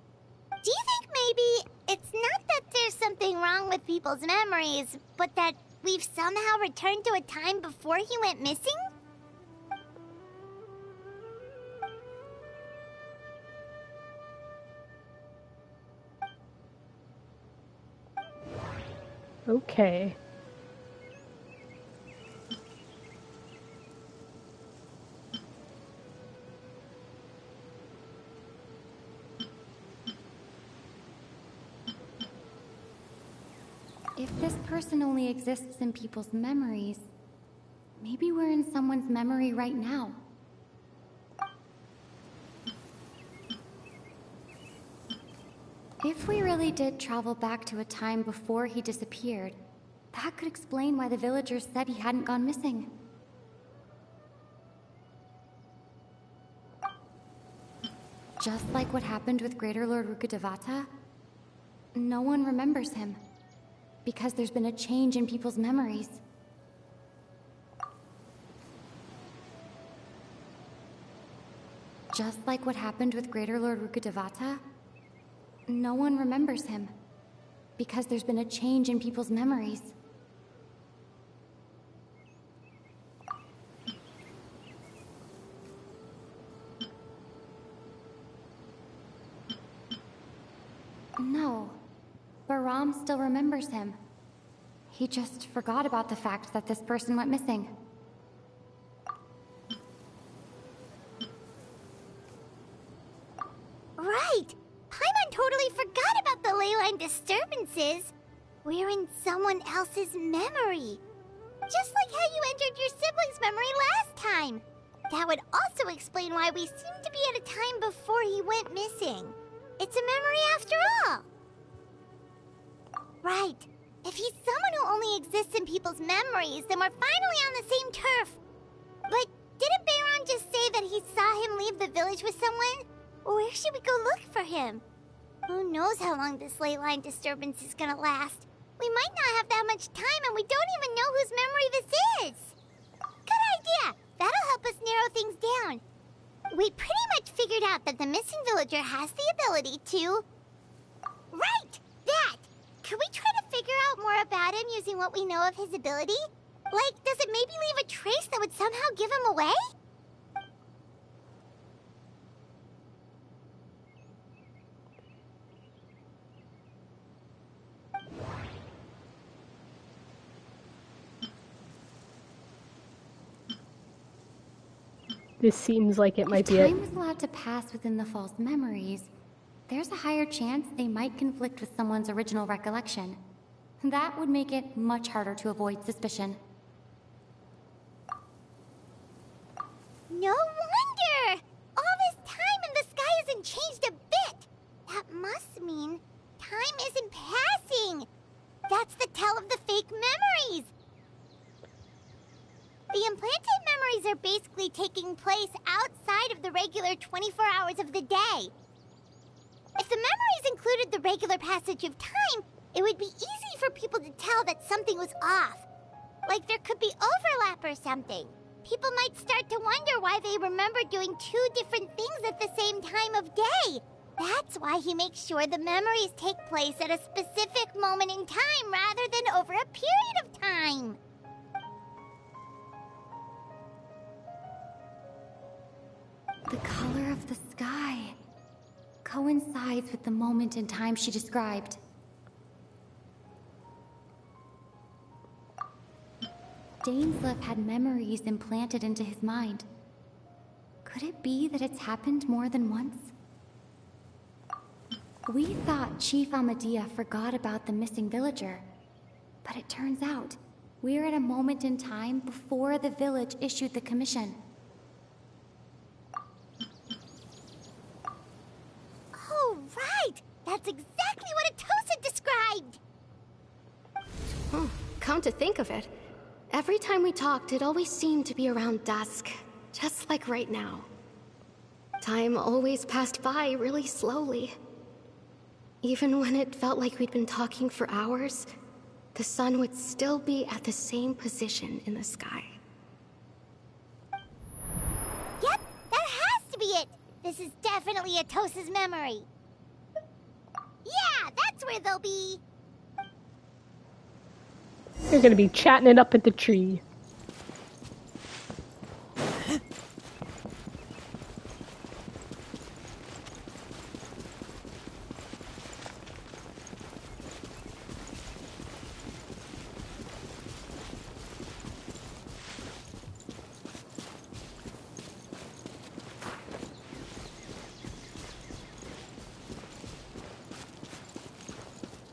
Do you think maybe it's not that there's something wrong with people's memories, but that we've somehow returned to a time before he went missing? Okay. If this person only exists in people's memories, maybe we're in someone's memory right now. If we really did travel back to a time before he disappeared, that could explain why the villagers said he hadn't gone missing. Just like what happened with Greater Lord Rukkhadevata, no one remembers him, because there's been a change in people's memories. Just like what happened with Greater Lord Rukkhadevata, no one remembers him, because there's been a change in people's memories. No, Baram still remembers him. He just forgot about the fact that this person went missing. Right! Paimon totally forgot about the leyline disturbances. We're in someone else's memory. Just like how you entered your sibling's memory last time. That would also explain why we seem to be at a time before he went missing. It's a memory after all. Right. If he's someone who only exists in people's memories, then we're finally on the same turf. But didn't Bayron just say that he saw him leave the village with someone? Where should we go look for him? Who knows how long this ley line disturbance is gonna last? We might not have that much time, and we don't even know whose memory this is. Good idea! That'll help us narrow things down. We pretty much figured out that the missing villager has the ability to... Right! That! Could we try to figure out more about him using what we know of his ability? Like, does it maybe leave a trace that would somehow give him away? This seems like it might be If time was allowed to pass within the false memories, there's a higher chance they might conflict with someone's original recollection. That would make it much harder to avoid suspicion. No wonder! All this time and the sky hasn't changed a bit! That must mean time isn't passing! That's the tell of the fake memories! The implanted memories are basically taking place outside of the regular 24 hours of the day. If the memories included the regular passage of time, it would be easy for people to tell that something was off. Like there could be overlap or something. People might start to wonder why they remember doing two different things at the same time of day. That's why he makes sure the memories take place at a specific moment in time rather than over a period of time. The color of the sky coincides with the moment in time she described. Dainsleif had memories implanted into his mind. Could it be that it's happened more than once? We thought Chief Amadea forgot about the missing villager, but it turns out we're at a moment in time before the village issued the commission. Oh, right! That's exactly what come to think of it, every time we talked, it always seemed to be around dusk, just like right now. Time always passed by really slowly. Even when it felt like we'd been talking for hours, the sun would still be at the same position in the sky. Yep, that has to be it! This is definitely Atosa's memory. Yeah, that's where they'll be! You're gonna be chatting it up at the tree.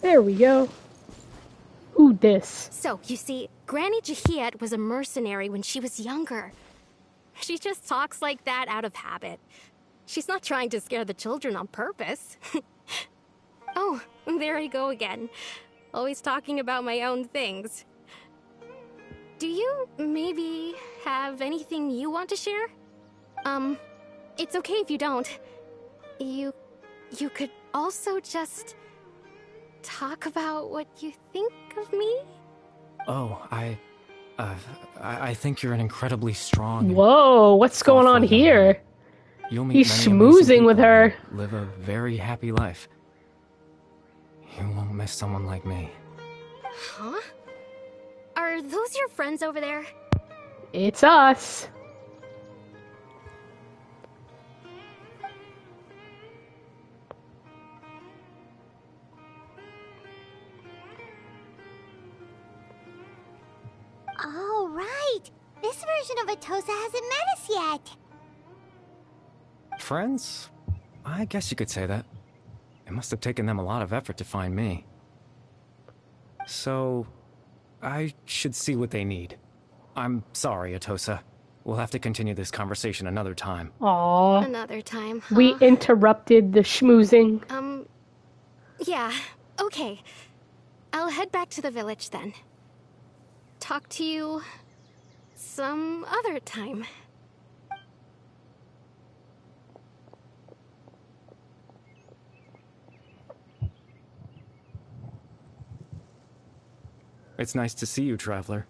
There we go. Ooh, this. So, you see, Granny Jahiet was a mercenary when she was younger. She just talks like that out of habit. She's not trying to scare the children on purpose. Oh, there I go again. Always talking about my own things. Do you maybe have anything you want to share? It's okay if you don't. You could also just talk about what you think of me? Oh, I think you're an incredibly strong... Whoa, what's going on here? You'll meet He's many amazing schmoozing with people her. and live a very happy life. You won't miss someone like me. Huh? Are those your friends over there? It's us. Oh, right! This version of Atosa hasn't met us yet! Friends? I guess you could say that. It must have taken them a lot of effort to find me. So, I should see what they need. I'm sorry, Atosa. We'll have to continue this conversation another time. Aww. Another time, huh? We interrupted the schmoozing. Yeah, okay. I'll head back to the village then. Talk to you some other time. It's nice to see you, Traveler.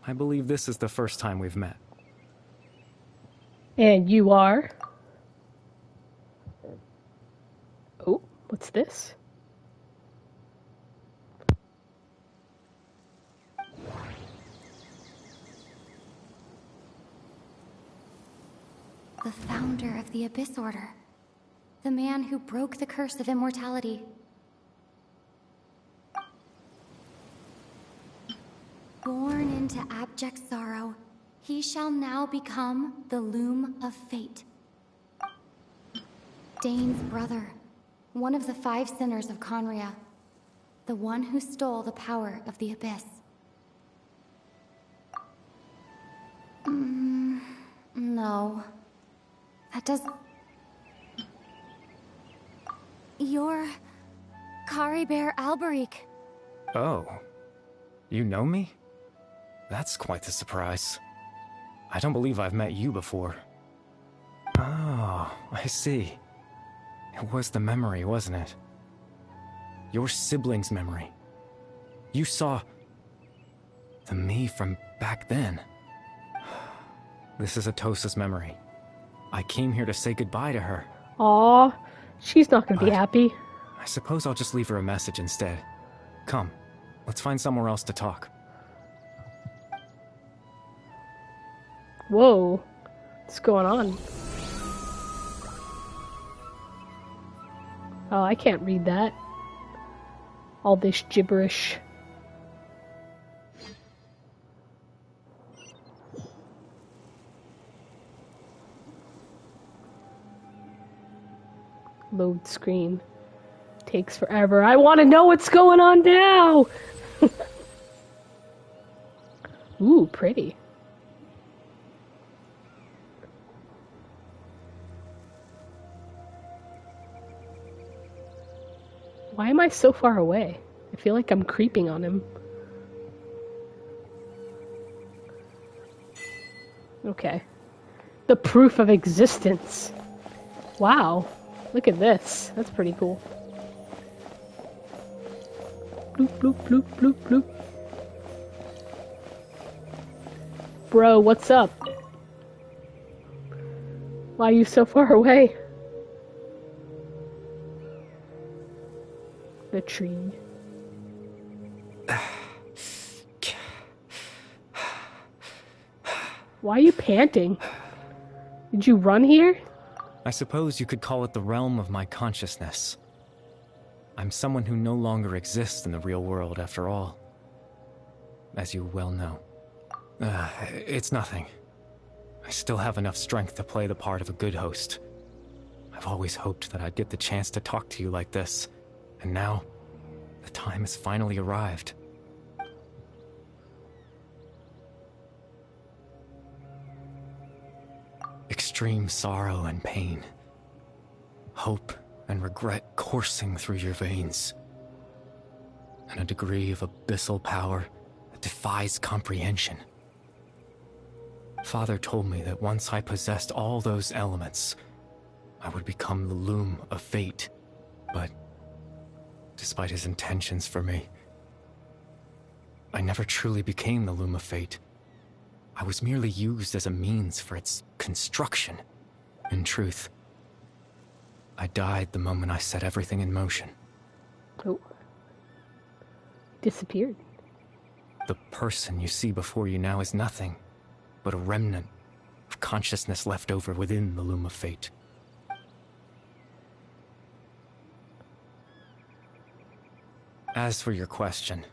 I believe this is the first time we've met. And you are? Oh, what's this? The founder of the Abyss Order. The man who broke the curse of immortality. Born into abject sorrow, he shall now become the Loom of Fate. Dane's brother, one of the 5 sinners of Conria. The one who stole the power of the Abyss. No. That does... You're... Caribert Alberic. Oh. You know me? That's quite the surprise. I don't believe I've met you before. Oh, I see. It was the memory, wasn't it? Your sibling's memory. You saw... the me from back then. This is Atosa's memory. I came here to say goodbye to her. Aw, she's not gonna be happy. I suppose I'll just leave her a message instead. Come, let's find somewhere else to talk. Whoa, what's going on? Oh, I can't read that. All this gibberish. Load screen. Takes forever. I want to know what's going on now! Ooh, pretty. Why am I so far away? I feel like I'm creeping on him. Okay. The proof of existence. Wow. Look at this. That's pretty cool. Bloop, bloop, bloop, bloop, bloop. Bro, what's up? Why are you so far away? The tree. Why are you panting? Did you run here? I suppose you could call it the realm of my consciousness. I'm someone who no longer exists in the real world, after all. As you well know. It's nothing. I still have enough strength to play the part of a good host. I've always hoped that I'd get the chance to talk to you like this, and now, the time has finally arrived. Extreme sorrow and pain. Hope and regret coursing through your veins. And a degree of abyssal power that defies comprehension. Father told me that once I possessed all those elements, I would become the loom of fate. But, despite his intentions for me, I never truly became the loom of fate. I was merely used as a means for its construction. In truth, I died the moment I set everything in motion. Oh. Disappeared. The person you see before you now is nothing but a remnant of consciousness left over within the loom of fate. As for your question,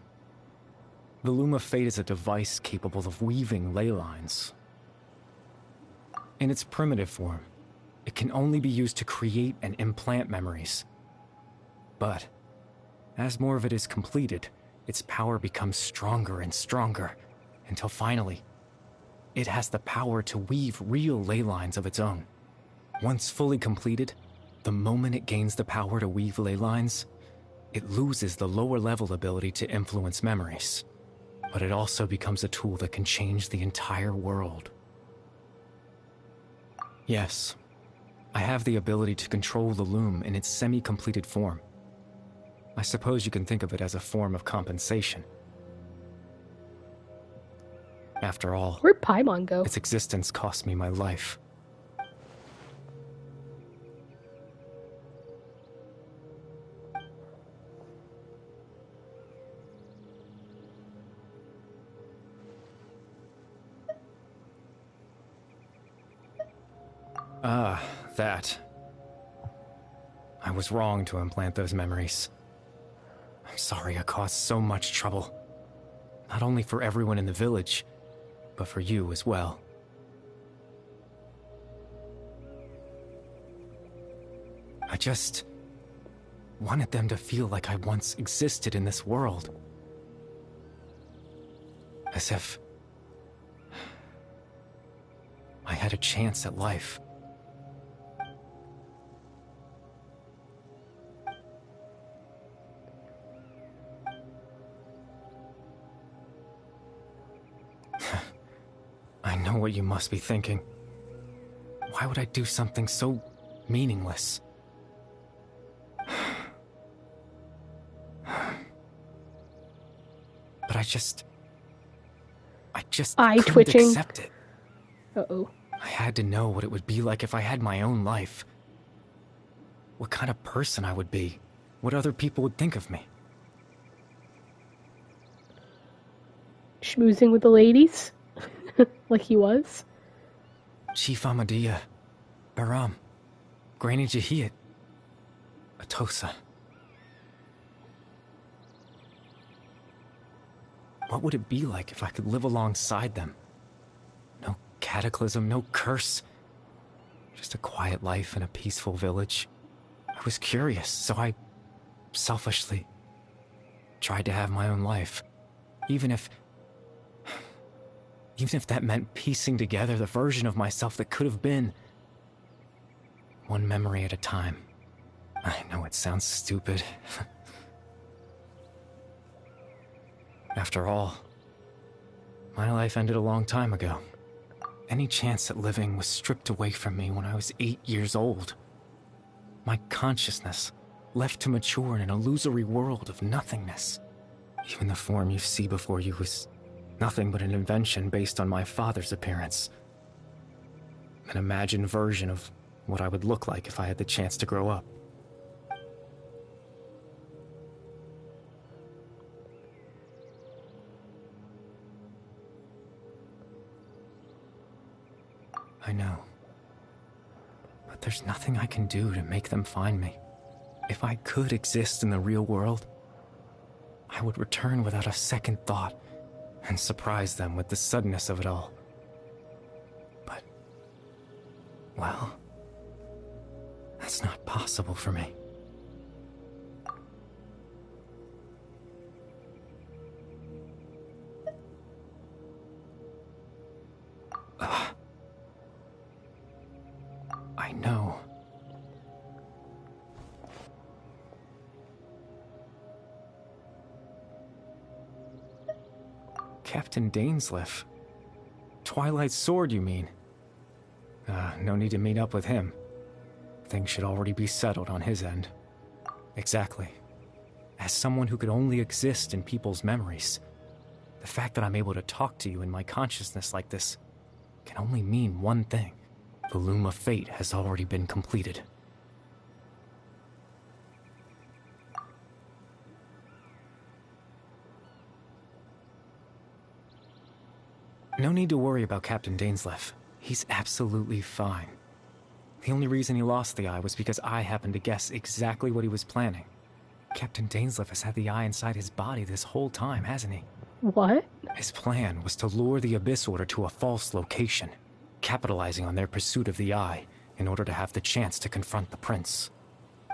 the loom of fate is a device capable of weaving ley lines. In its primitive form, it can only be used to create and implant memories. But, as more of it is completed, its power becomes stronger and stronger, until finally, it has the power to weave real ley lines of its own. Once fully completed, the moment it gains the power to weave ley lines, it loses the lower-level ability to influence memories. But it also becomes a tool that can change the entire world. Yes, I have the ability to control the loom in its semi-completed form. I suppose you can think of it as a form of compensation. After all, where'd Paimon go? Its existence cost me my life. That. I was wrong to implant those memories. I'm sorry I caused so much trouble. Not only for everyone in the village, but for you as well. I just wanted them to feel like I once existed in this world. As if I had a chance at life. I know what you must be thinking. Why would I do something so meaningless? But I just Eye couldn't twitching. accept it. Uh-oh. I had to know what it would be like if I had my own life. What kind of person I would be. What other people would think of me. Schmoozing with the ladies? Like he was? Chief Ahmadiyya, Baram, Granny Jahiyat, Atosa. What would it be like if I could live alongside them? No cataclysm, no curse. Just a quiet life in a peaceful village. I was curious, so I selfishly tried to have my own life. Even if that meant piecing together the version of myself that could have been. One memory at a time. I know it sounds stupid. After all, my life ended a long time ago. Any chance at living was stripped away from me when I was 8 years old. My consciousness left to mature in an illusory world of nothingness. Even the form you see before you was nothing but an invention based on my father's appearance. An imagined version of what I would look like if I had the chance to grow up. I know. But there's nothing I can do to make them find me. If I could exist in the real world, I would return without a second thought and surprise them with the suddenness of it all. But, well, that's not possible for me. I know. Captain Dainsleif. Twilight's sword, you mean? No need to meet up with him. Things should already be settled on his end. Exactly. As someone who could only exist in people's memories, the fact that I'm able to talk to you in my consciousness like this can only mean one thing. The Loom of Fate has already been completed. No need to worry about Captain Dainsleif. He's absolutely fine. The only reason he lost the eye was because I happened to guess exactly what he was planning. Captain Dainsleif has had the eye inside his body this whole time, hasn't he? What? His plan was to lure the Abyss Order to a false location, capitalizing on their pursuit of the eye in order to have the chance to confront the prince.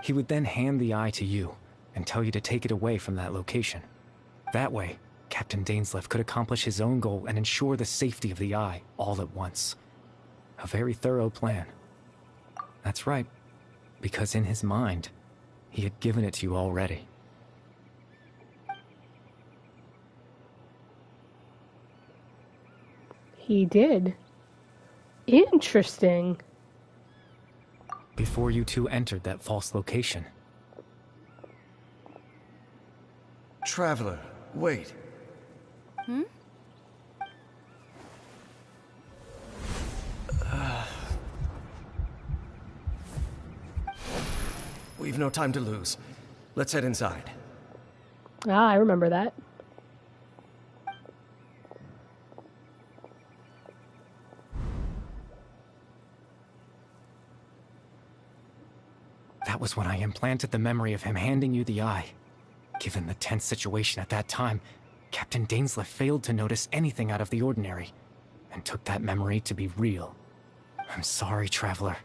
He would then hand the eye to you and tell you to take it away from that location. That way, Captain Dainsleif could accomplish his own goal and ensure the safety of the eye all at once. A very thorough plan. That's right, because in his mind, he had given it to you already. He did. Interesting. Before you two entered that false location. Traveler, wait. Hmm? We've no time to lose. Let's head inside. Ah, I remember that. That was when I implanted the memory of him handing you the eye. Given the tense situation at that time, Captain Dainsleif failed to notice anything out of the ordinary, and took that memory to be real. I'm sorry, Traveler,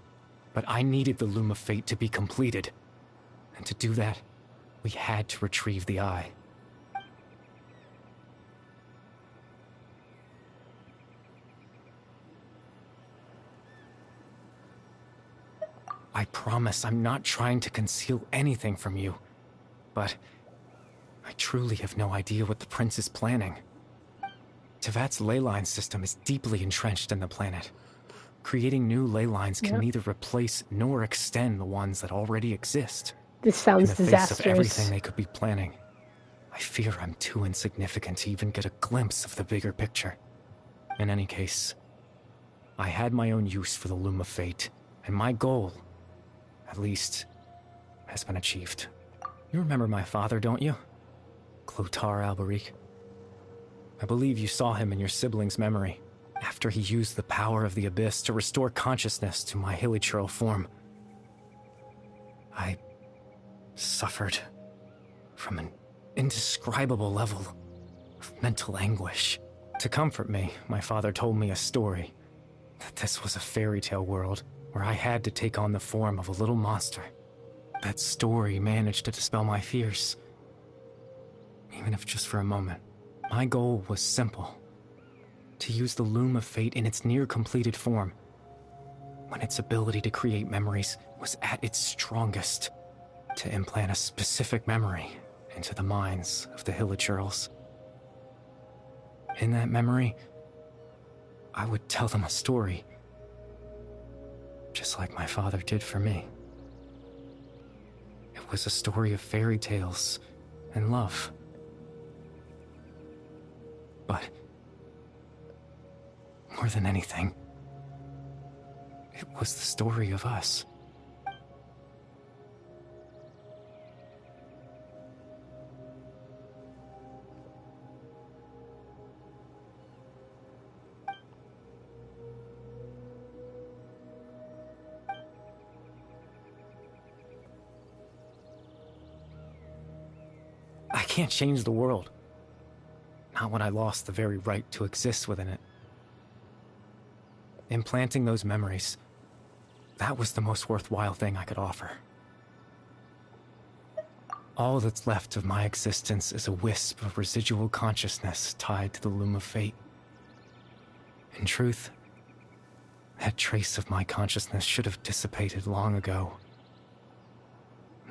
but I needed the Loom of Fate to be completed. And to do that, we had to retrieve the eye. I promise I'm not trying to conceal anything from you, but I truly have no idea what the Prince is planning. Tevat's ley line system is deeply entrenched in the planet. Creating new ley lines can neither replace nor extend the ones that already exist. This sounds In the disastrous. face of everything they could be planning, I fear I'm too insignificant to even get a glimpse of the bigger picture. In any case, I had my own use for the Loom of Fate, and my goal, at least, has been achieved. You remember my father, don't you? Clotar Alberic. I believe you saw him in your sibling's memory, after he used the power of the Abyss to restore consciousness to my hilichurl form. I suffered from an indescribable level of mental anguish. To comfort me, my father told me a story, that this was a fairy tale world where I had to take on the form of a little monster. That story managed to dispel my fears, even if just for a moment. My goal was simple: to use the Loom of Fate in its near-completed form, when its ability to create memories was at its strongest, to implant a specific memory into the minds of the hilichurls. In that memory, I would tell them a story. Just like my father did for me. It was a story of fairy tales and love. But more than anything, it was the story of us. I can't change the world. Not when I lost the very right to exist within it. Implanting those memories, that was the most worthwhile thing I could offer. All that's left of my existence is a wisp of residual consciousness tied to the loom of fate. In truth, that trace of my consciousness should have dissipated long ago.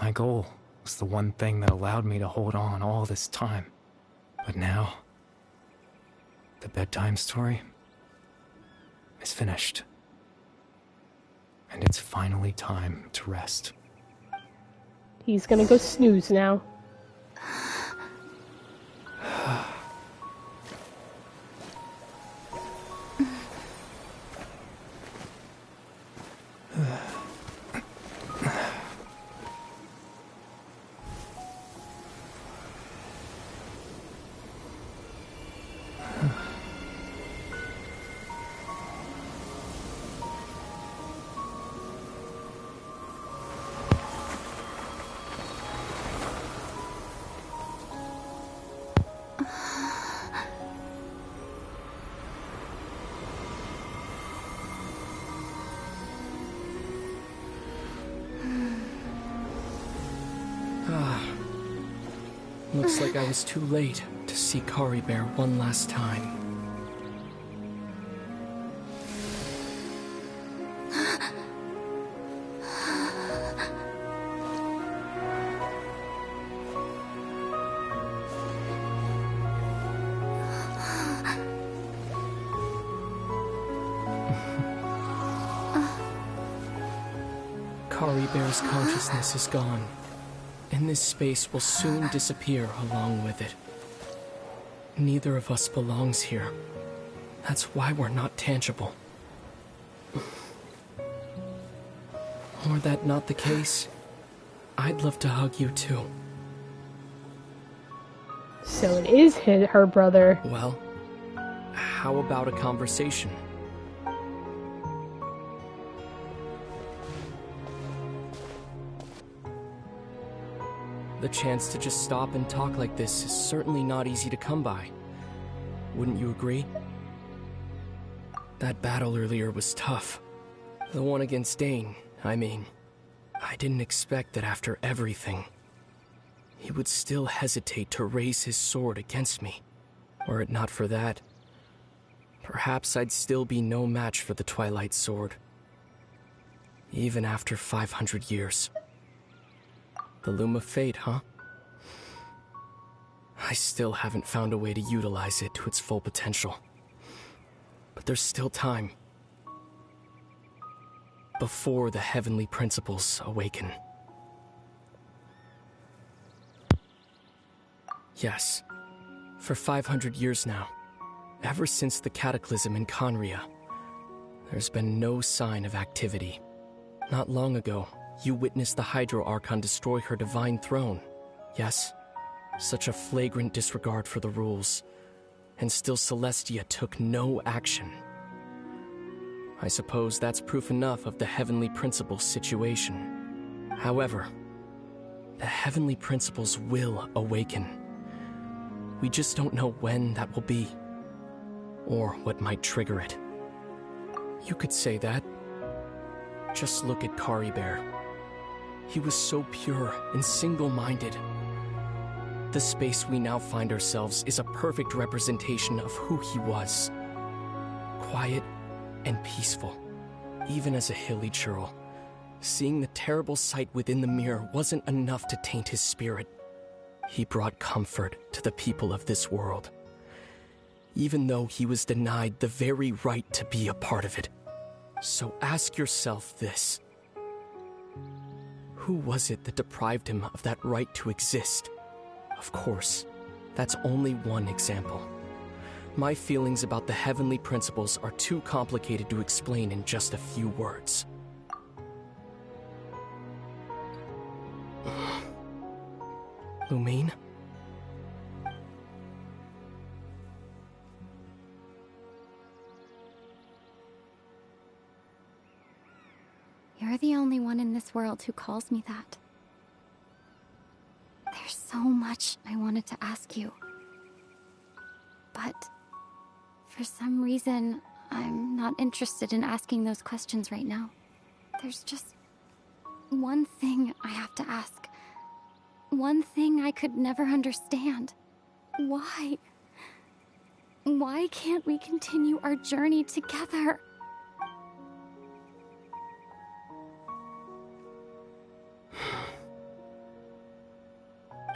My goal was the one thing that allowed me to hold on all this time. But now, the bedtime story is finished. And it's finally time to rest. He's gonna go snooze now. Looks like I was too late to see Kari Bear one last time. Kari Bear's consciousness is gone, and this space will soon disappear along with it. Neither of us belongs here. That's why we're not tangible. Were that not the case, I'd love to hug you too. So it is her brother. Well, how about a conversation? The chance to just stop and talk like this is certainly not easy to come by. Wouldn't you agree? That battle earlier was tough. The one against Dane, I mean. I didn't expect that after everything, he would still hesitate to raise his sword against me. Were it not for that, perhaps I'd still be no match for the Twilight Sword. Even after 500 years. The Loom of Fate, huh? I still haven't found a way to utilize it to its full potential. But there's still time. Before the heavenly principles awaken. Yes, for 500 years now, ever since the cataclysm in Conria, there's been no sign of activity. Not long ago, you witnessed the Hydro Archon destroy her divine throne. Yes, such a flagrant disregard for the rules, and still Celestia took no action. I suppose that's proof enough of the Heavenly Principles situation. However, the Heavenly Principles will awaken. We just don't know when that will be, or what might trigger it. You could say that. Just look at Kari Bear. He was so pure and single-minded. The space we now find ourselves is a perfect representation of who he was. Quiet and peaceful, even as a hilly churl. Seeing the terrible sight within the mirror wasn't enough to taint his spirit. He brought comfort to the people of this world. even though he was denied the very right to be a part of it. So ask yourself this. Who was it that deprived him of that right to exist? Of course, that's only one example. My feelings about the heavenly principles are too complicated to explain in just a few words. Lumine? You're the only one in this world who calls me that. There's so much I wanted to ask you. But for some reason, I'm not interested in asking those questions right now. There's just one thing I have to ask. One thing I could never understand. Why? Why can't we continue our journey together?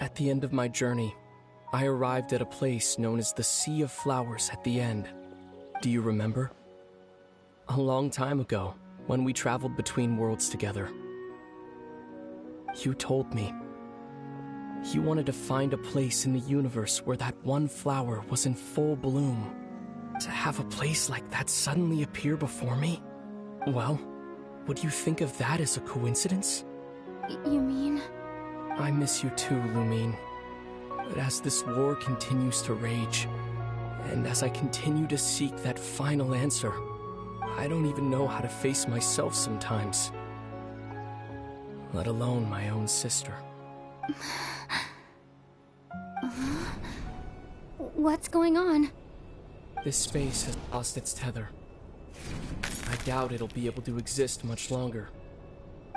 At the end of my journey, I arrived at a place known as the Sea of Flowers at the end. Do you remember? A long time ago, when we traveled between worlds together. You told me. You wanted to find a place in the universe where that one flower was in full bloom. To have a place like that suddenly appear before me? Well, would you think of that as a coincidence? You mean? I miss you too, Lumine. But as this war continues to rage, and as I continue to seek that final answer, I don't even know how to face myself sometimes. Let alone my own sister. What's going on? This space has lost its tether. I doubt it'll be able to exist much longer.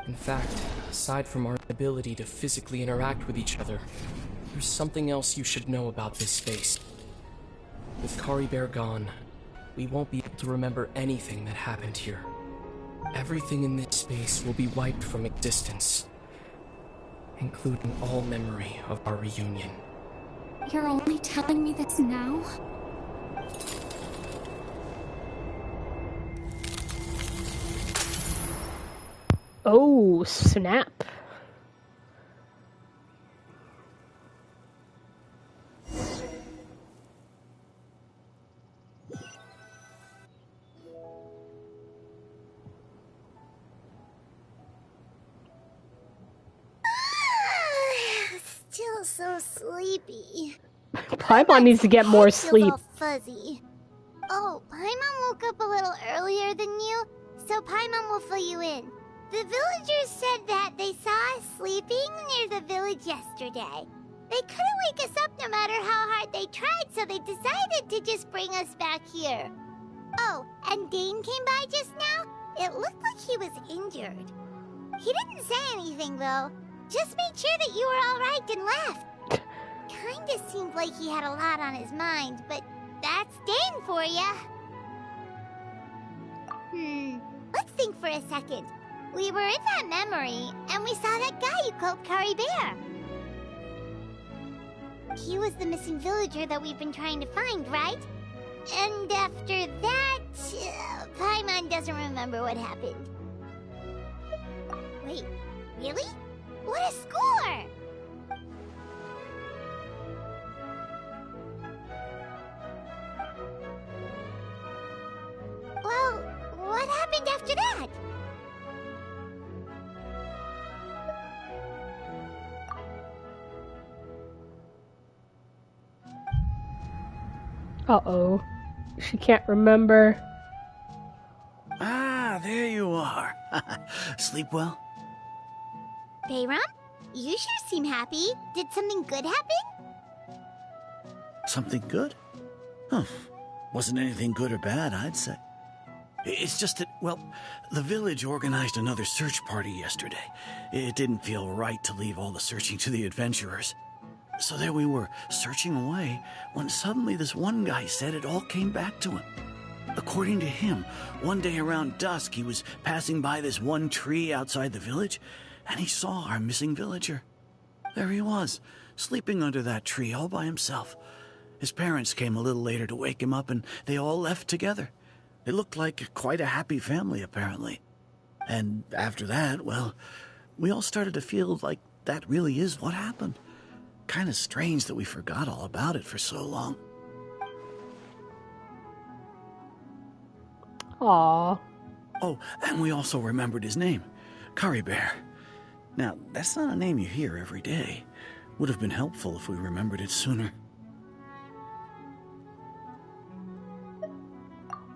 In fact, aside from our ability to physically interact with each other, there's something else you should know about this space. With Caribert gone, we won't be able to remember anything that happened here. Everything in this space will be wiped from existence, including all memory of our reunion. You're only telling me this now? Oh, snap. Still so sleepy. Paimon needs to get more Head sleep. feels all fuzzy. Oh, Paimon woke up a little earlier than you, so Paimon will fill you in. The villagers said that they saw us sleeping near the village yesterday. They couldn't wake us up no matter how hard they tried, so they decided to just bring us back here. Oh, and Dane came by just now. It looked like he was injured. He didn't say anything, though. Just made sure that you were all right and left. Kinda seemed like he had a lot on his mind, but that's Dane for ya. Let's think for a second. We were in that memory, and we saw that guy you called Caribert. He was the missing villager that we've been trying to find, right? And after that, Paimon doesn't remember what happened. Wait, really? What a score! Well, what happened after that? Uh-oh. She can't remember. Ah, there you are. Sleep well? Bayram, you sure seem happy. Did something good happen? Something good? Huh. Wasn't anything good or bad, I'd say. It's just that, well, the village organized another search party yesterday. It didn't feel right to leave all the searching to the adventurers. So there we were, searching away, when suddenly this one guy said it all came back to him. According to him, one day around dusk, he was passing by this one tree outside the village, and he saw our missing villager. There he was, sleeping under that tree all by himself. His parents came a little later to wake him up, and they all left together. It looked like quite a happy family, apparently. And after that, well, we all started to feel like that really is what happened. Kind of strange that we forgot all about it for so long. Aww. Oh, and we also remembered his name, Curry Bear. Now, that's not a name you hear every day. Would have been helpful if we remembered it sooner.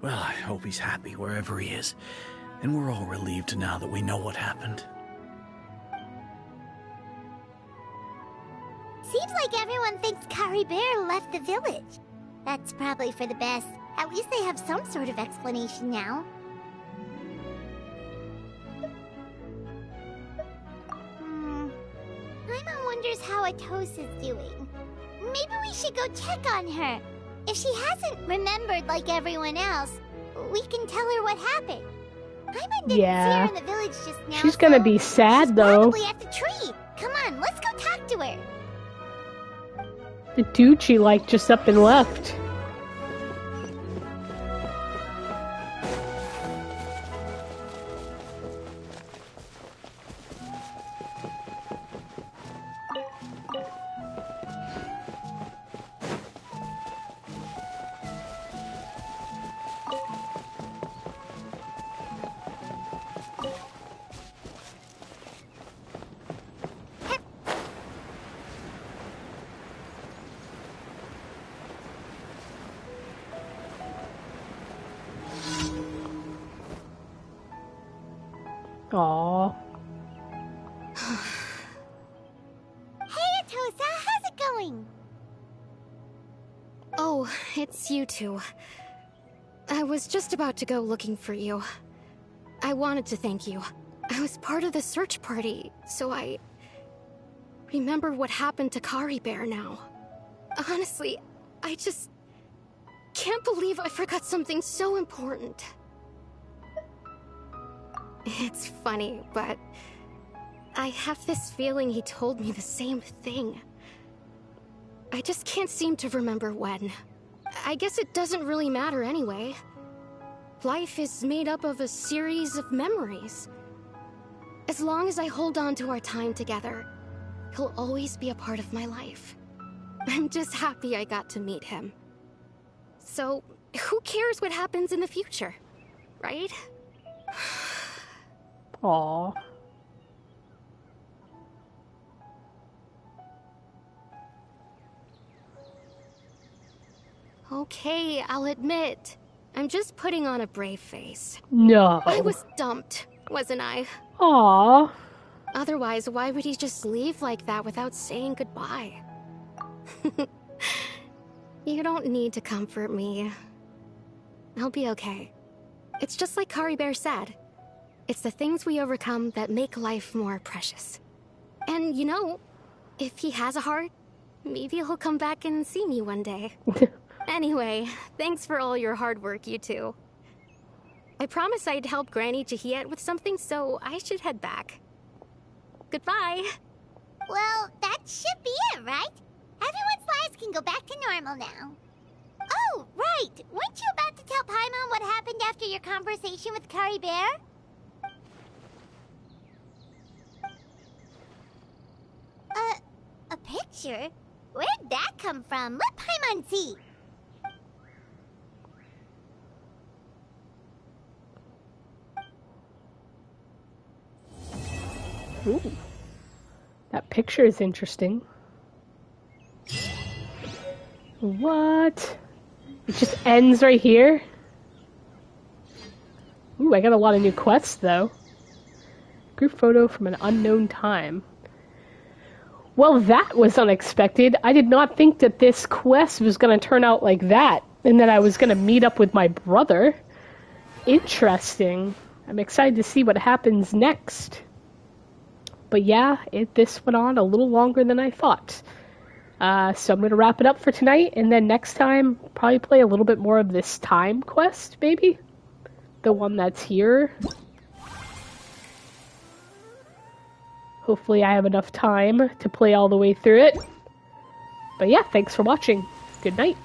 Well, I hope he's happy wherever he is, and we're all relieved now that we know what happened. Seems like everyone thinks Curry Bear left the village. That's probably for the best. At least they have some sort of explanation now. Paimon wonders how Atosa's doing. Maybe we should go check on her. If she hasn't remembered like everyone else, we can tell her what happened. Paimon didn't see her in the village just now. She's gonna be sad, she's though. Probably at the tree. Come on, let's go talk to her. The dude she liked just up and left. Aww. Hey, Atosa, how's it going? Oh, it's you two. I was just about to go looking for you. I wanted to thank you. I was part of the search party, so I remember what happened to Curry Bear now. Honestly, I just can't believe I forgot something so important. It's funny, but I have this feeling he told me the same thing. I just can't seem to remember when. I guess it doesn't really matter anyway. Life is made up of a series of memories. As long as I hold on to our time together, he'll always be a part of my life. I'm just happy I got to meet him. So, who cares what happens in the future, right? Aww. Okay, I'll admit. I'm just putting on a brave face. No. I was dumped, wasn't I? Aww. Otherwise, why would he just leave like that without saying goodbye? You don't need to comfort me. I'll be okay. It's just like Curry Bear said. It's the things we overcome that make life more precious. And you know, if he has a heart, maybe he'll come back and see me one day. Anyway, thanks for all your hard work, you two. I promised I'd help Granny Jahiet with something, so I should head back. Goodbye. Well, that should be it, right? Everyone's lives can go back to normal now. Oh, right! Weren't you about to tell Paimon what happened after your conversation with Curry Bear? A picture? Where'd that come from? Let Paimon see. Ooh. That picture is interesting. What? It just ends right here? Ooh, I got a lot of new quests, though. Group photo from an unknown time. Well, that was unexpected. I did not think that this quest was going to turn out like that, and that I was going to meet up with my brother. Interesting. I'm excited to see what happens next. But yeah, this went on a little longer than I thought. So I'm going to wrap it up for tonight, and then next time, probably play a little bit more of this time quest, maybe? The one that's here. Hopefully I have enough time to play all the way through it. But yeah, thanks for watching. Good night.